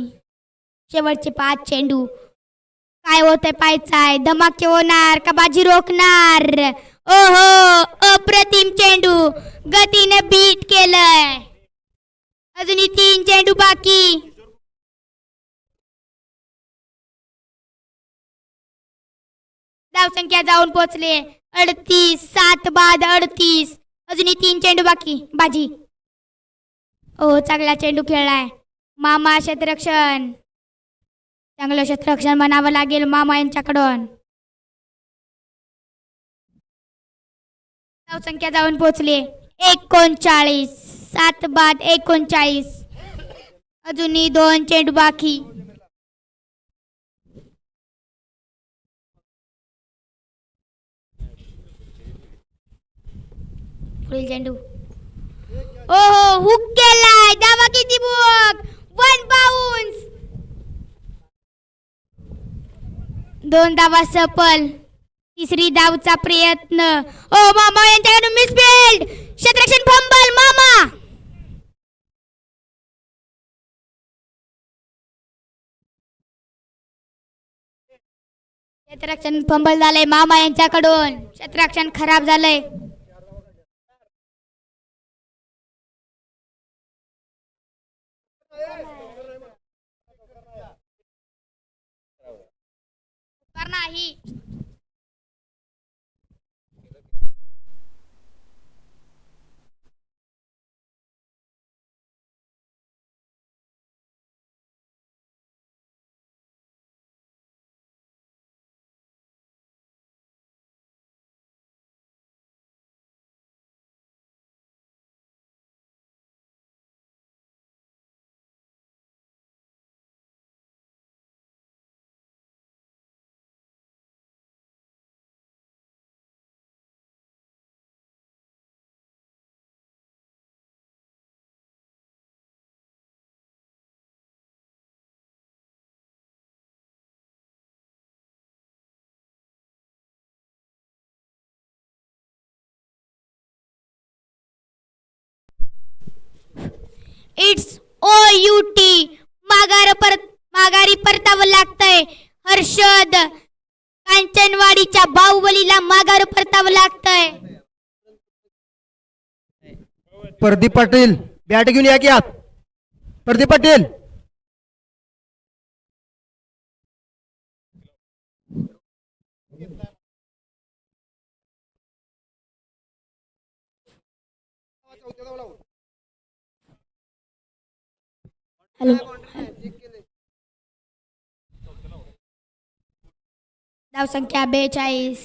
शेवटचे 5 चेंडू. काय होतंय पाहायचाय. धमाके होणार का बाजी रोखणार. ओहो अप्रतिम चेंडू. गतीने बीट केलंय. अजूनही 3 चेंडू बाकी. धावसंख्या जाऊन पोहोचले 38. 7 बाद 38. अजूनही 3 चेंडू बाकी. बाजी. ओ चांगला चेंडू खेळलाय. मामा क्षेत्ररक्षण. चांगलं क्षेत्ररक्षण म्हणावं लागेल मामा यांच्याकडून. धावसंख्या जाऊन पोहोचले 39. 7 बाद 39. अजूनही 2 चेंडू बाकी. पुढील चेंडू. ओहो हुक केलाय. धावा किती बुक. 1 बाउन्स. 2 धावा सफल. तिसरी धावचा प्रयत्न. ओ मामा यांच्याकडून मिसफील्ड. क्षेत्ररक्षण फंबल. मामा क्षेत्ररक्षण फंबल झालंय मामा यांच्याकडून. क्षेत्ररक्षण खराब झालंय. नाही. It's OUT. माघारी परतावं लागतंय. हर्षद कांचनवाडीच्या बाहुबलीला माघार परतावं लागतंय. प्रदीप पाटील बॅट घेऊन या की आत. प्रदीप पाटील हॅलो. धावसंख्या 42.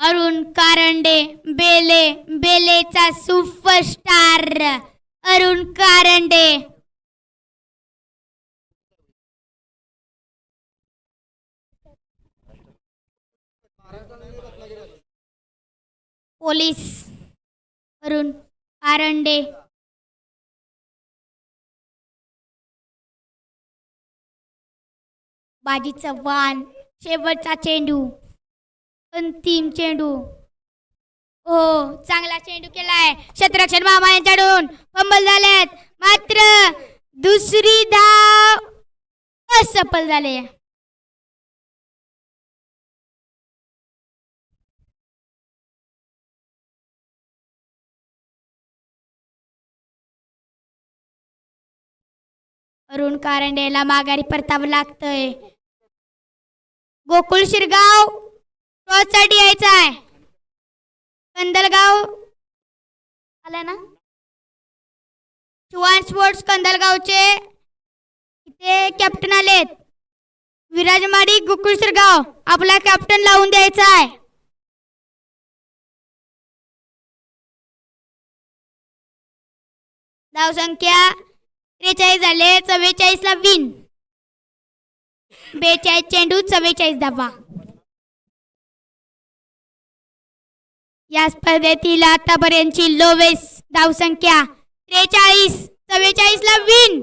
अरुण कारंडे, बेले बेलेचा सुपरस्टार अरुण कारंडे. पोलीस अरुण कारंडे. बाजी चव्हाण, शेवटचा चेंडू, अंतिम चेंडू. हो, चांगला चेंडू केलाय क्षेत्ररक्षण मामा यांच्याकडून. फंबल झालेत, मात्र दुसरी धाव असफल झाले. अरुण कारंडेला माघारी परतावं लागतंय. गोकुळ शिरगाव साठी यायचं आहे. कंदलगाव आला ना, चव्हाण स्पोर्ट्स कंदलगावचे इथे कॅप्टन आलेत. विराज माडी गोकुळ शिरगाव आपला कॅप्टन लावून द्यायचा आहे. धावसंख्या 43 झाले. 44 ला विन. 42 चेंडू 44 धावा. या स्पर्धेतील आतापर्यंतची लोवेस्ट धावसंख्या 43. 44 ला win.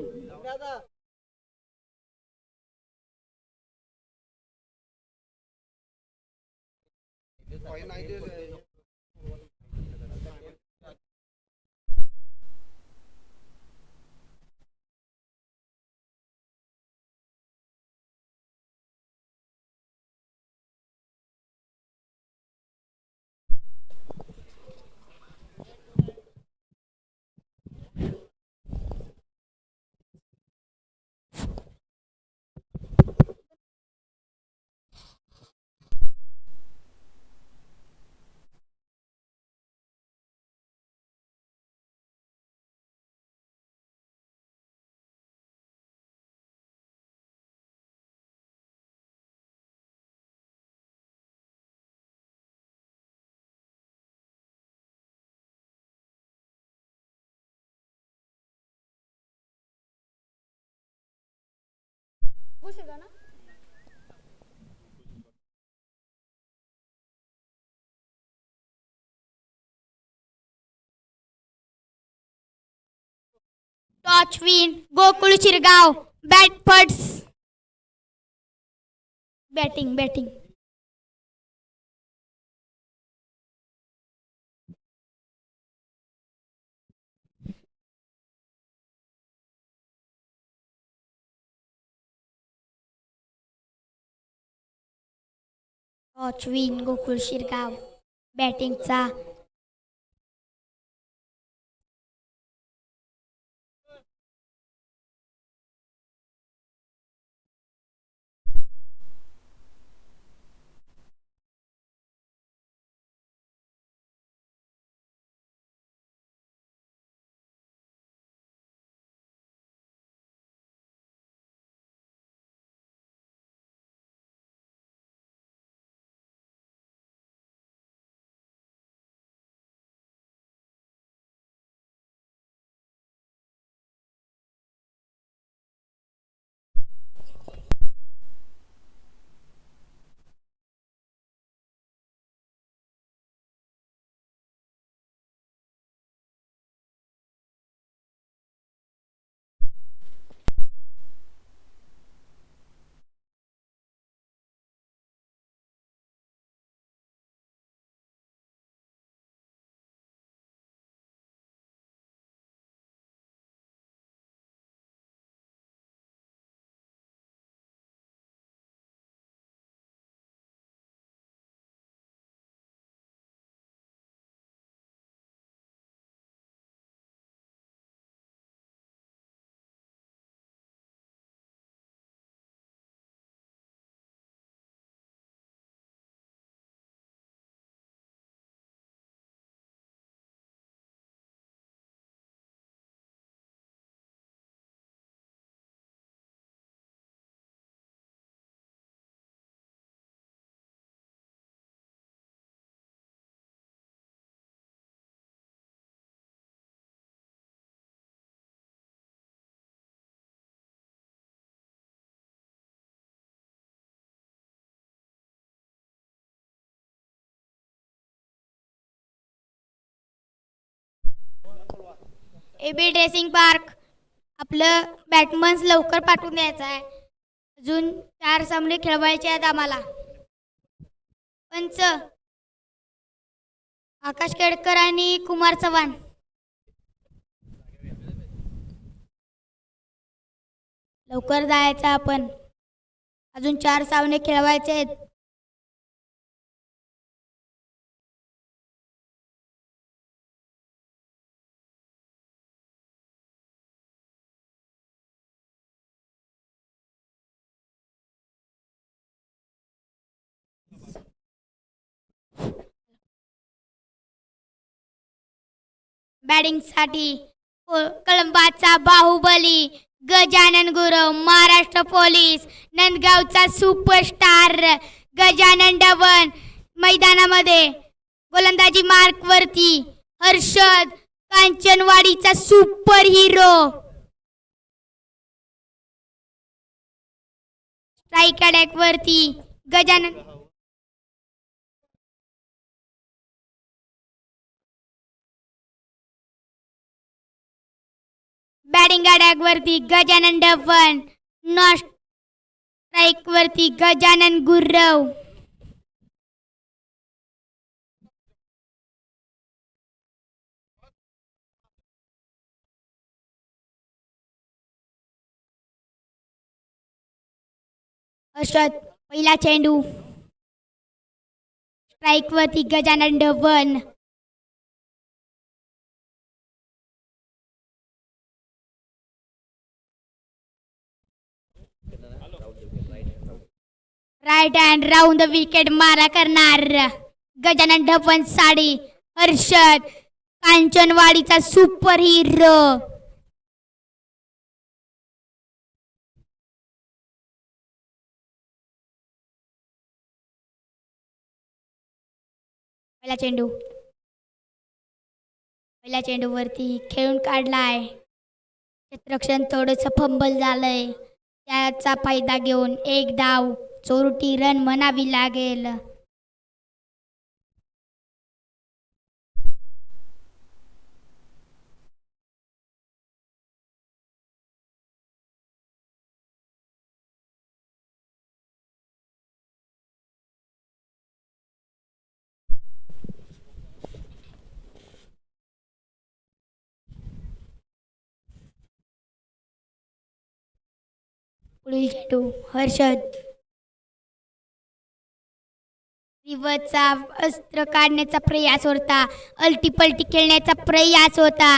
Toss win Gokul Shirgaon. Bat first. Batting batting. Toss win Gokul Shirgaon. बॅटिंगचा एबी ड्रेसिंग पार्क आपलं बॅटमन्स लवकर पाठवून द्यायचं आहे. अजून 4 सामने खेळवायचे आहेत आम्हाला. पंच आकाश केडकर आणि कुमार चव्हाण. लवकर जायचं आपण. अजून 4 सामने खेळवायचे आहेत. बॅटिंगसाठी कळंबाचा बाहुबली गजानन गुरव, महाराष्ट्र पोलीस नंदगावचा सुपरस्टार गजानन डवन मैदानामध्ये. गोलंदाजी मार्क वरती हर्षद कांचनवाडीचा सुपर हिरो. स्ट्राईक अटॅक वरती गजानन. बॅटिंग अटॅक वरती गजानन डवन. नॉट स्ट्राईक वरती गजानन गुरव. हर्षद पहिला चेंडू. स्ट्राईक वरती Gajanan Davan. Right hand round the wicket मारा करणार गजानन ढपन साडी. हर्षद कांचनवाडीचा सुपर हिरो. पहिल्या चेंडूवरती खेळून काढलाय. क्षेत्ररक्षण थोडंसं फंबल झालंय. त्याचा फायदा घेऊन 1 धाव 64 रन म्हणावी लागेल. पुढील चेंडू हर्षद. रिव्हर्सचा अस्त्र काढण्याचा प्रयास होता. अलटीपलटी खेळण्याचा प्रयास होता,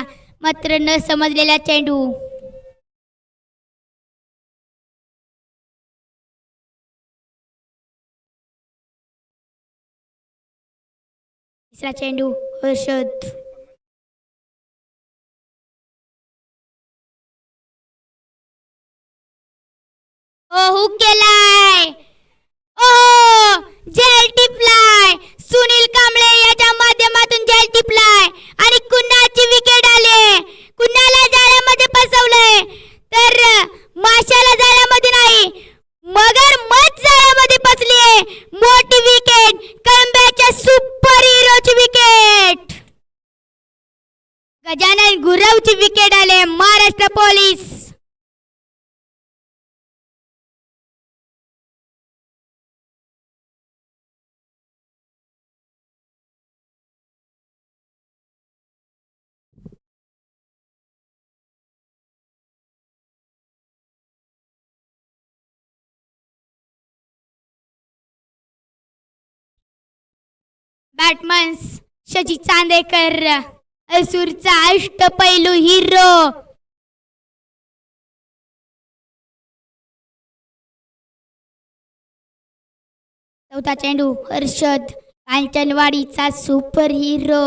मात्र न समजलेला चेंडू. तिसरा चेंडू हर्षद. हुक केलाय. झेल टिपलाय. सुनील कांबळे याच्या माध्यमातून झेल टिपलाय आणि कुणाची विकेट आली. कुणाला जाळ्यामध्ये फसवलंय तर माशाला जाळ्यामध्ये नाही, मगर मध जाळ्यामध्ये फसलीये. मोठी विकेट, कळंब्याच्या सुपर हिरोची विकेट. गजानन गुरवची विकेट आले. महाराष्ट्र पोलीस. बॅटमन्स शशी चांदेकर, असूरचा अष्टपैलू हिरो. चौथा चेंडू हर्षद कांचनवाडीचा सुपर हिरो.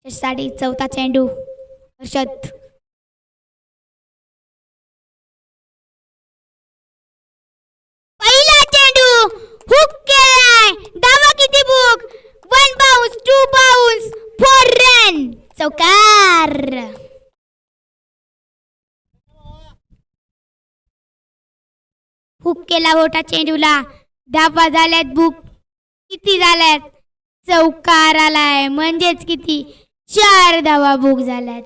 साठी चौथा चेंडू हर्षद. हुक केलाय. धावा किती बुक. 1 bounce, 2 bounce, 4 run. चौकार. हुक केला मोठा चेंडूला धावा झाल्यात बुक किती झाल्यात? चौकार आलाय म्हणजेच किती? 4 धावा बुक झाल्यात.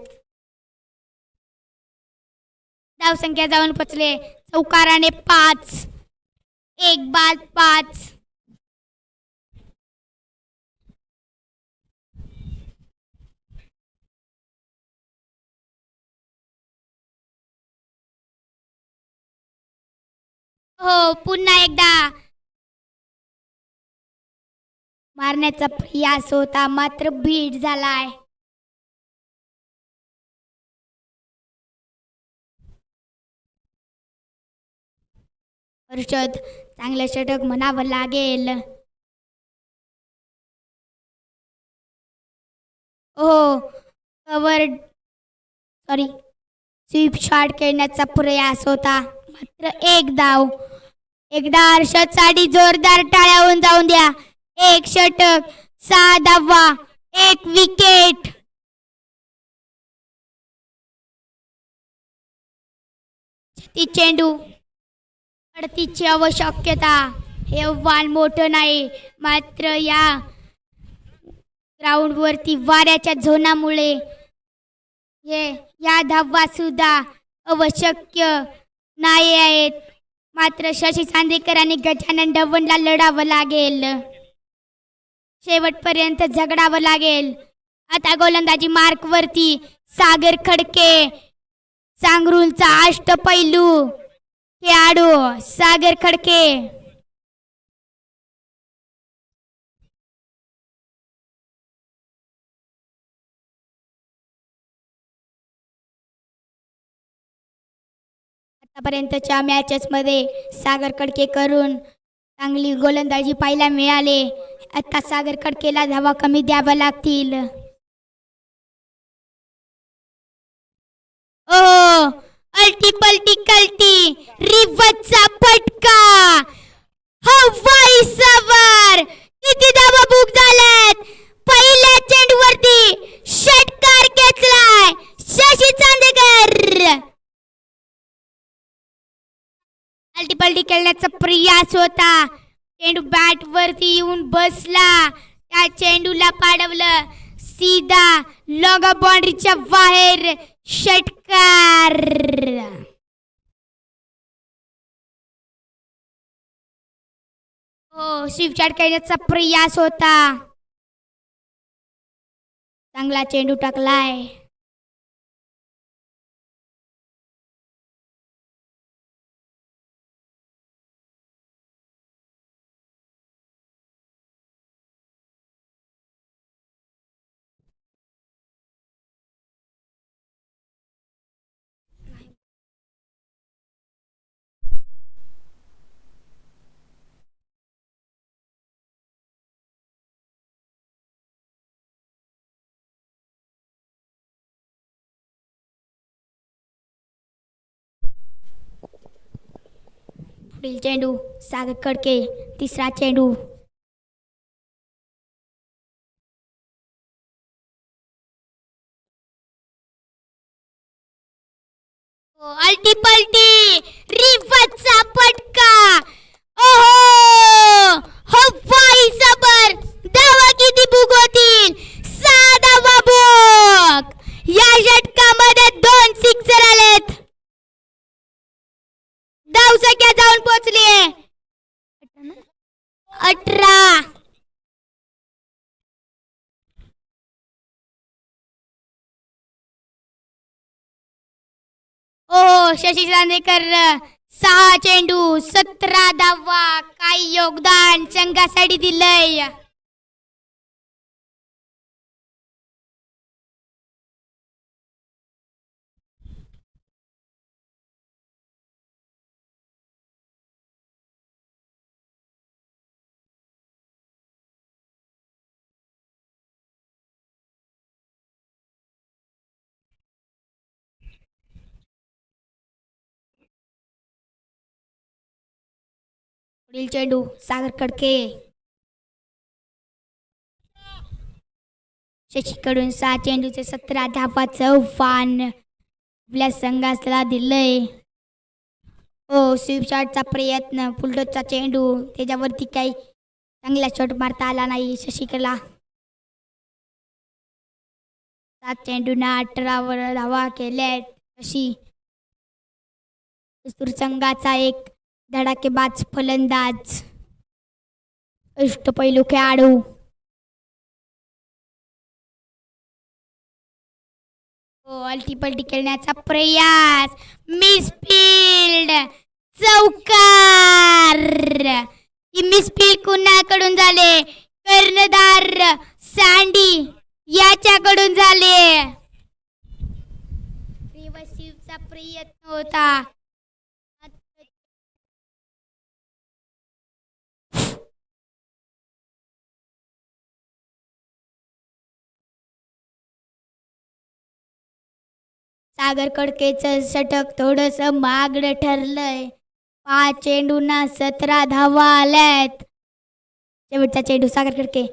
धावसंख्या जाऊन पोचले चौकाराने 5. एक बाद 5. हो पुन्हा एकदा मारण्याचा प्रयास होता मात्र बीट झालाय. हर्षद चांगलं षटक म्हणावं लागेल. हो कव्हर स्वीप शॉट खेळण्याचा प्रयास होता मात्र एक धाव. एकदा हर्षद साठी जोरदार टाळ्या होऊन जाऊन द्या. एक षटक 6 धावा 1 विकेट. ती चेंडू अडतीची आवश्यकता. हे आव्हान मोठं नाही मात्र या ग्राउंड वरती वाऱ्याच्या झोनामुळे या धावा सुद्धा आवश्यक नाही आहेत. मात्र शशी चांदेकर आणि गजानन ढवणला लढावं लागेल. शेवटपर्यंत झगडावं लागेल. आता गोलंदाजी मार्क वरती सागर खडके, सांगरूळचा अष्टपैलू खेळाडू सागर खडके. आतापर्यंतच्या मॅचेस मध्ये सागर खडके करून चांगली गोलंदाजी पाहायला मिळाले. आता सागर खडकेला धावा कमी द्याव्या लागतील. ओ अल्टी पलटी कल्टी रिवर्सचा फटका. हवाई सवार किती धावा बुक झाल्यात? पहिल्या चेंडूवरती षटकार घेतलाय शशी चांदेकर. अल्टीपल्टी खेळण्याचा प्रयास होता. चेंडू बॅट वरती येऊन बसला. त्या चेंडूला पाडवलं सीधा लॉंग बाउंड्रीच्या बाहेर. षटकार. हो स्वीप शॉट खेळण्याचा प्रयास होता. चांगला चेंडू टाकलाय. पुढील चेंडू सागर खडके. तिसरा चेंडू. अल्टी पलटी रिवर्सचा फटका. ओहो हवाई सबर. धावा किती बुक होतील? 6 धावा बुक. या षटकामध्ये 2 सिक्सर आलेत. धावसंख्या जाऊन पोहोचली 18. ओ शशी चांदेकर 6 चेंडू 17 धावा. काही योगदान संघासाठी दिलंय. पुढील चेंडू सागर खडके. शशीकडून 6 चेंडूचे 17 धावाचं आव्हान आपल्या संघाला दिलंय. हो स्वीप शॉटचा प्रयत्न, फुलटॉसचा चेंडू, त्याच्यावरती काही चांगला शॉट मारता आला नाही शशिकला. 7 चेंडूंना 18 धावा केल्यात. अशी संघाचा एक धडाकेबाज फलंदाज, अष्टपैलू खेळाडू. अल्टीपल्टी खेळण्याचा प्रयास, मिसफील्ड, चौकार. ही मिसफील्ड कुणाकडून झाले? कर्णधार सँडी याच्याकडून झाले. रिव्हर्सिव्हचा प्रयत्न होता. सागर कडकेचं षटक थोडस महागडं ठरलंय. 5 चेंडूंना 17 धावा आल्यात. शेवटचा चेंडू सागर कडके.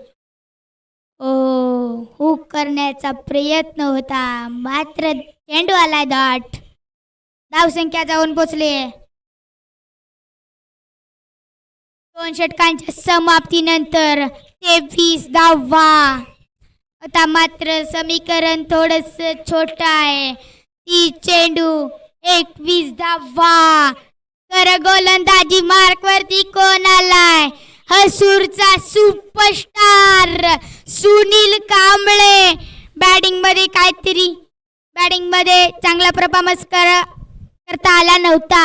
हुक करण्याचा प्रयत्न होता, मात्र चेंडू आलाय दाट. धावसंख्या जाऊन पोचले. 2 षटकांच्या समाप्तीनंतर 23 धावा. आता मात्र समीकरण थोडस छोट आहे. 30 चेंडू 21 धावा. तर गोलंदाजी मार्क वरती कोण आलाय? हसूरचा सुपरस्टार सुनील कांबळे. बॅटिंग मध्ये चांगला परफॉर्मन्स करता आला नव्हता,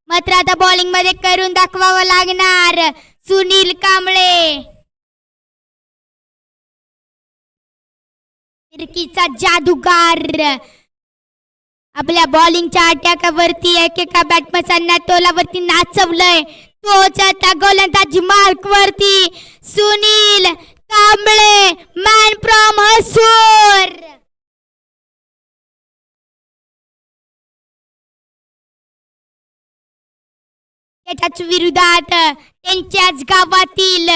मात्र आता बॉलिंग मध्ये करून दाखवावं लागणार सुनील कांबळे. फिरकीचा जादूगार आपल्या बॉलिंगच्या अटॅकावरती एकेका बॅट्समॅनना तोलावरती नाचवलंय. तोच आता गोलंदाजी मार्क वरती सुनील कांबळे, मॅन फ्रॉम हसूर. त्याच्याच विरोधात त्यांच्याच गावातील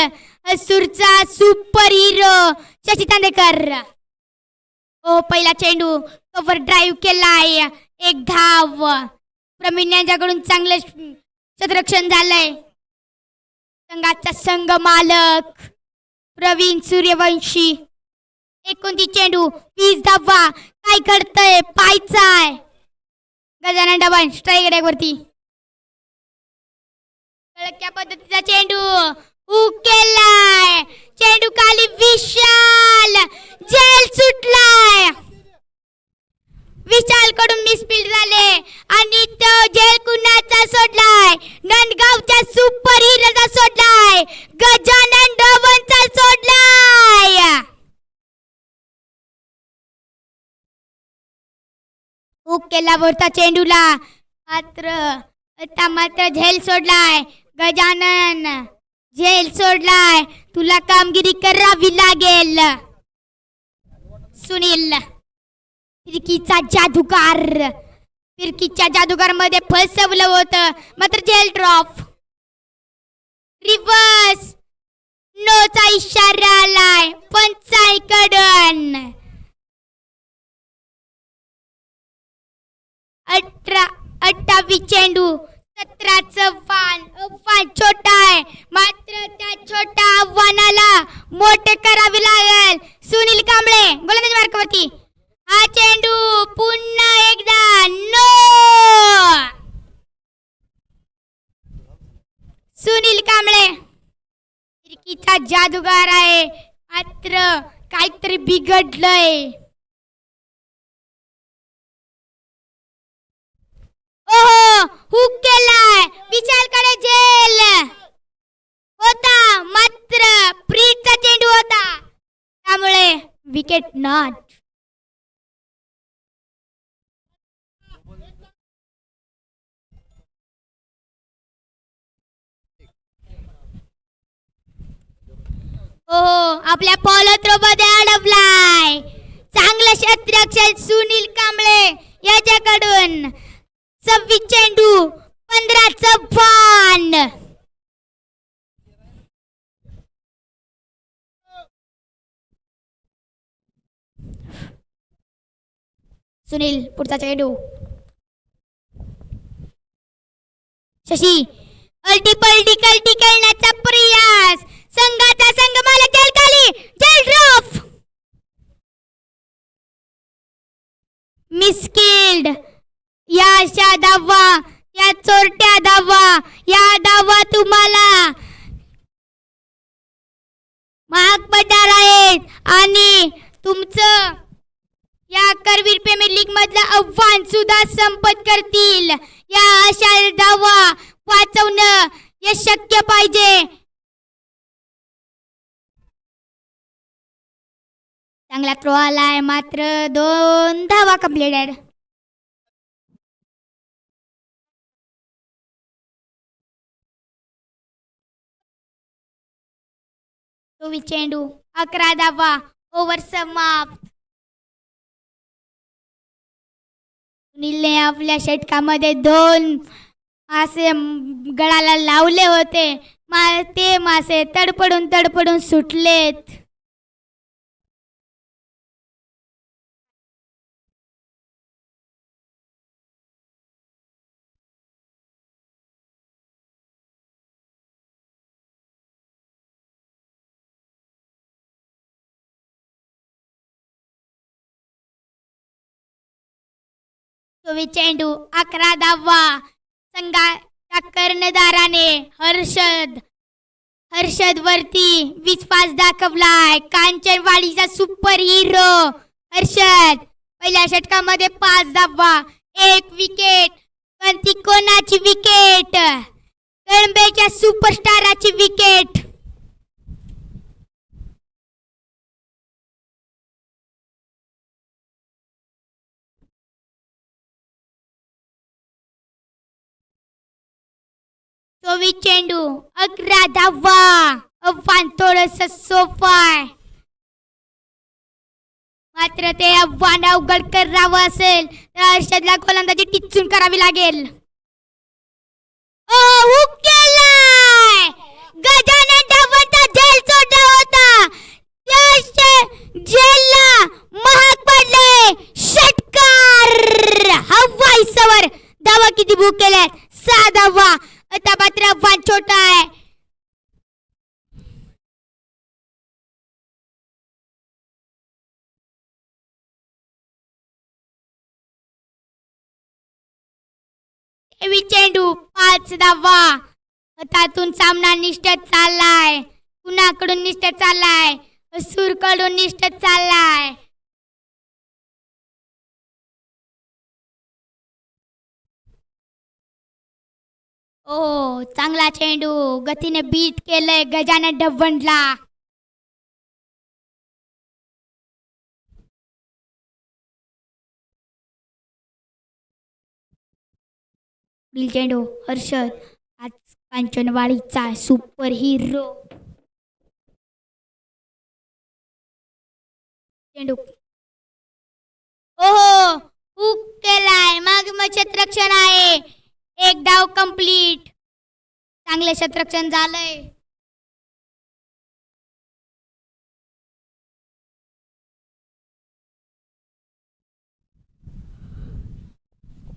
हसूरचा सुपर हिरो शशी तांडेकर. पहिला चेंडू कव्हर ड्राईव्ह केलाय. 1 धाव. प्रवीण यांच्याकडून चांगलं क्षेत्ररक्षण झालंय. संघाचा संघ मालक प्रवीण सूर्यवंशी. 29 चेंडू 20 धावा. काय घडतंय? पायचाय गजानन डबन स्ट्राईक वरती. कळक्या पद्धतीचा चेंडू हुक केलाय. चेंडू खाली विशाल. जेल सुटलाय. विशाल कडून मिसफील्ड झाले आणि तो जेल कुणाचा सोडलाय? नंदगावच्या सुपर हिरोचा सोडलाय. गजानन डबनचा सोडलाय. हुक केला वरता चेंडूला, मात्र झेल सोडलाय. गजानन झेल सोडलाय. तुला कामगिरी करावी लागेल. सुनील फिरकीचा जादूगार मध्ये फसवलं होतं, मात्र जेल ड्रॉप. रिव्हर्स नोचा इशारा आलाय पंचाईकडून. 28 चेंडू 17चं आव्हान छोटा आहे, मात्र त्या छोट्या आव्हानाला मोठे करावे लागेल. सुनील कांबळे गोलंदाजी मार्कावरती. हा चेंडू पुन्हा एकदा नो. सुनील कांबळे फिरकीचा जादूगार आहे, मात्र काहीतरी बिघडलंय. हुक केलाय. विशालकडे जेल होता, मात्र प्रीतचा चेंडू होता, त्यामुळे विकेट नॉट. आपल्या पॉलोथ्रोमध्ये अडवलाय. चांगलं क्षेत्ररक्षण सुनील कांबळे याच्याकडून. 26 चेंडू 15चं आव्हान. सुनील पुढचा चेंडू. शशी अल्टी पलटी कल्टी खेळण्याचा प्रयास, संघाचा संघ मला जेल खाली, जेल ड्रॉप, मिस्किल्ड. या अशा धावा, या चोरट्या धावा, या धावा तुम्हाला महाग पडणार आहेत आणि तुमचं या करवीर प्रीमियर लीग मधलं आव्हान सुद्धा संपत करतील. या अशा धावा वाचवणं हे शक्य पाहिजे. चांगला थ्रो आलाय, मात्र 2 धावा कंप्लीटेड. चेंडू 11 धावा, ओव्हर समाप्त. सुनीलने आपल्या षटकामध्ये 2 मासे गळाला लावले होते, ते मासे तडपडून सुटलेत. चेंडू 11 धावा, संघाच्या कर्णधाराने हर्षद वरती विश्वास दाखवलाय. कांचनवाडीचा सुपर हिरो हर्षद पहिल्या षटकामध्ये 5 धावा, 1 विकेट. पण ती कोणाची विकेट? कळंबेच्या सुपरस्टाराची विकेट. चेंडू 11 धावा, आव्हान थोडस सोपं आहे, मात्र ते आव्हान अवघड करावं असेल तर हर्षदला गोलंदाजी टिचून करावी लागेल. हुक केलाय, गजानन धावाचा झेल सोडला होता, त्या झेलला महाग पडलाय. षटकार हवाईसवर धावा किती बुक केल्यात? 6 धावा. आता मात्र आव्हान छोटा आहे. चेंडू 5 धावा, हातातून सामना निष्ठत चाललाय. कुणाकडून निष्ठत चाललाय? सूरकडून निष्ठत चाललाय. ओ चांगला चेंडू गतीने बीट केलंय गजानन ढवणला. चेंडू हर्षद आज कांचनवाडीचा सुपर हिरो. चेंडू ओहो हुक केलाय, माग क्षेत्ररक्षण आहे. 1 डाव कंप्लीट. चांगले क्षेत्ररक्षण झालंय.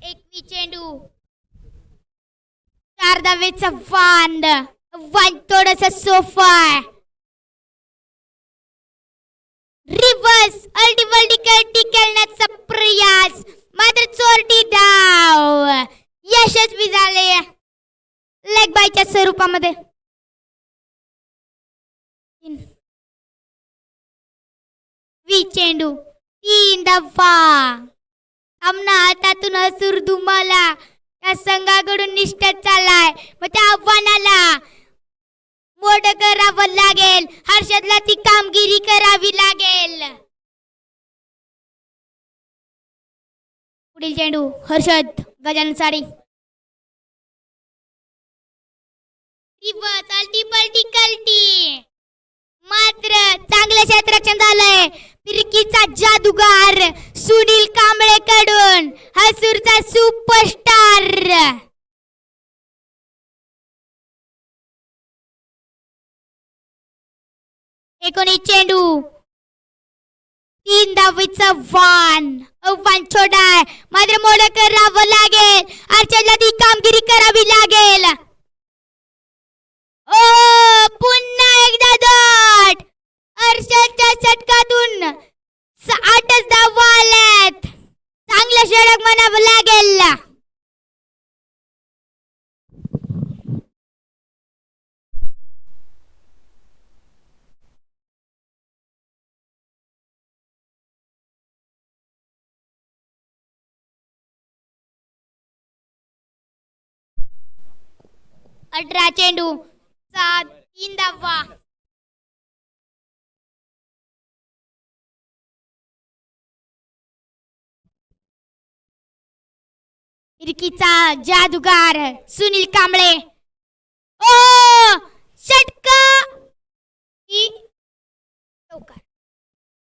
एकवी चेंडू 4 धावेचा वान थोडस सोफा. रिव्हर्स अल्टी खेळण्याचा प्रयास, मात्र चोरटी धाव यशस्वी झाले लेग बायच्या स्वरूपामध्ये. चेंडू 3 धावा. सामना हातातून हसूर धुमाला या संघाकडून निष्ठत चाललाय. मग त्या आव्हानाला मोठं करावं लागेल. हर्षदला ती कामगिरी करावी लागेल. पुढील चेंडू हर्षद गजानन साडी. रिव्हर्स अल्टी पलटी कल्टी, मात्र चांगलं क्षेत्ररक्षण झालंय. फिरकीचा जादूगार सुनील कांबळे कडून हसूरचा सुपरस्टार. एकोणीस चेंडू 3 धावेचा वान छोडाय मात्र मोठं करावं लागेल. अर्चनला ती कामगिरी करावी लागेल. ओ पुन्हा एकदा डॉट. अर्षदच्या षटकातून 8च धावा आल्यात. चांगलं षटक म्हणावं लागेल. अठरा चेंडू 3 धावा. फिरकीचा जादूगार सुनील कांबळे. ओ षटका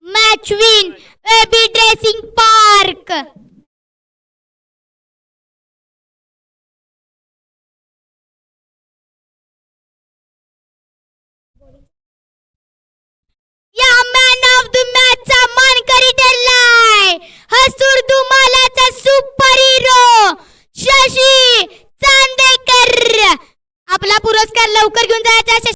match win AB dressing park. या मॅन ऑफ द मॅच चा मानकरी ठरलाय हसूर दुमालाचा सुपर हिरो शशी चांदेकर. आपला पुरस्कार लवकर घेऊन जायचा.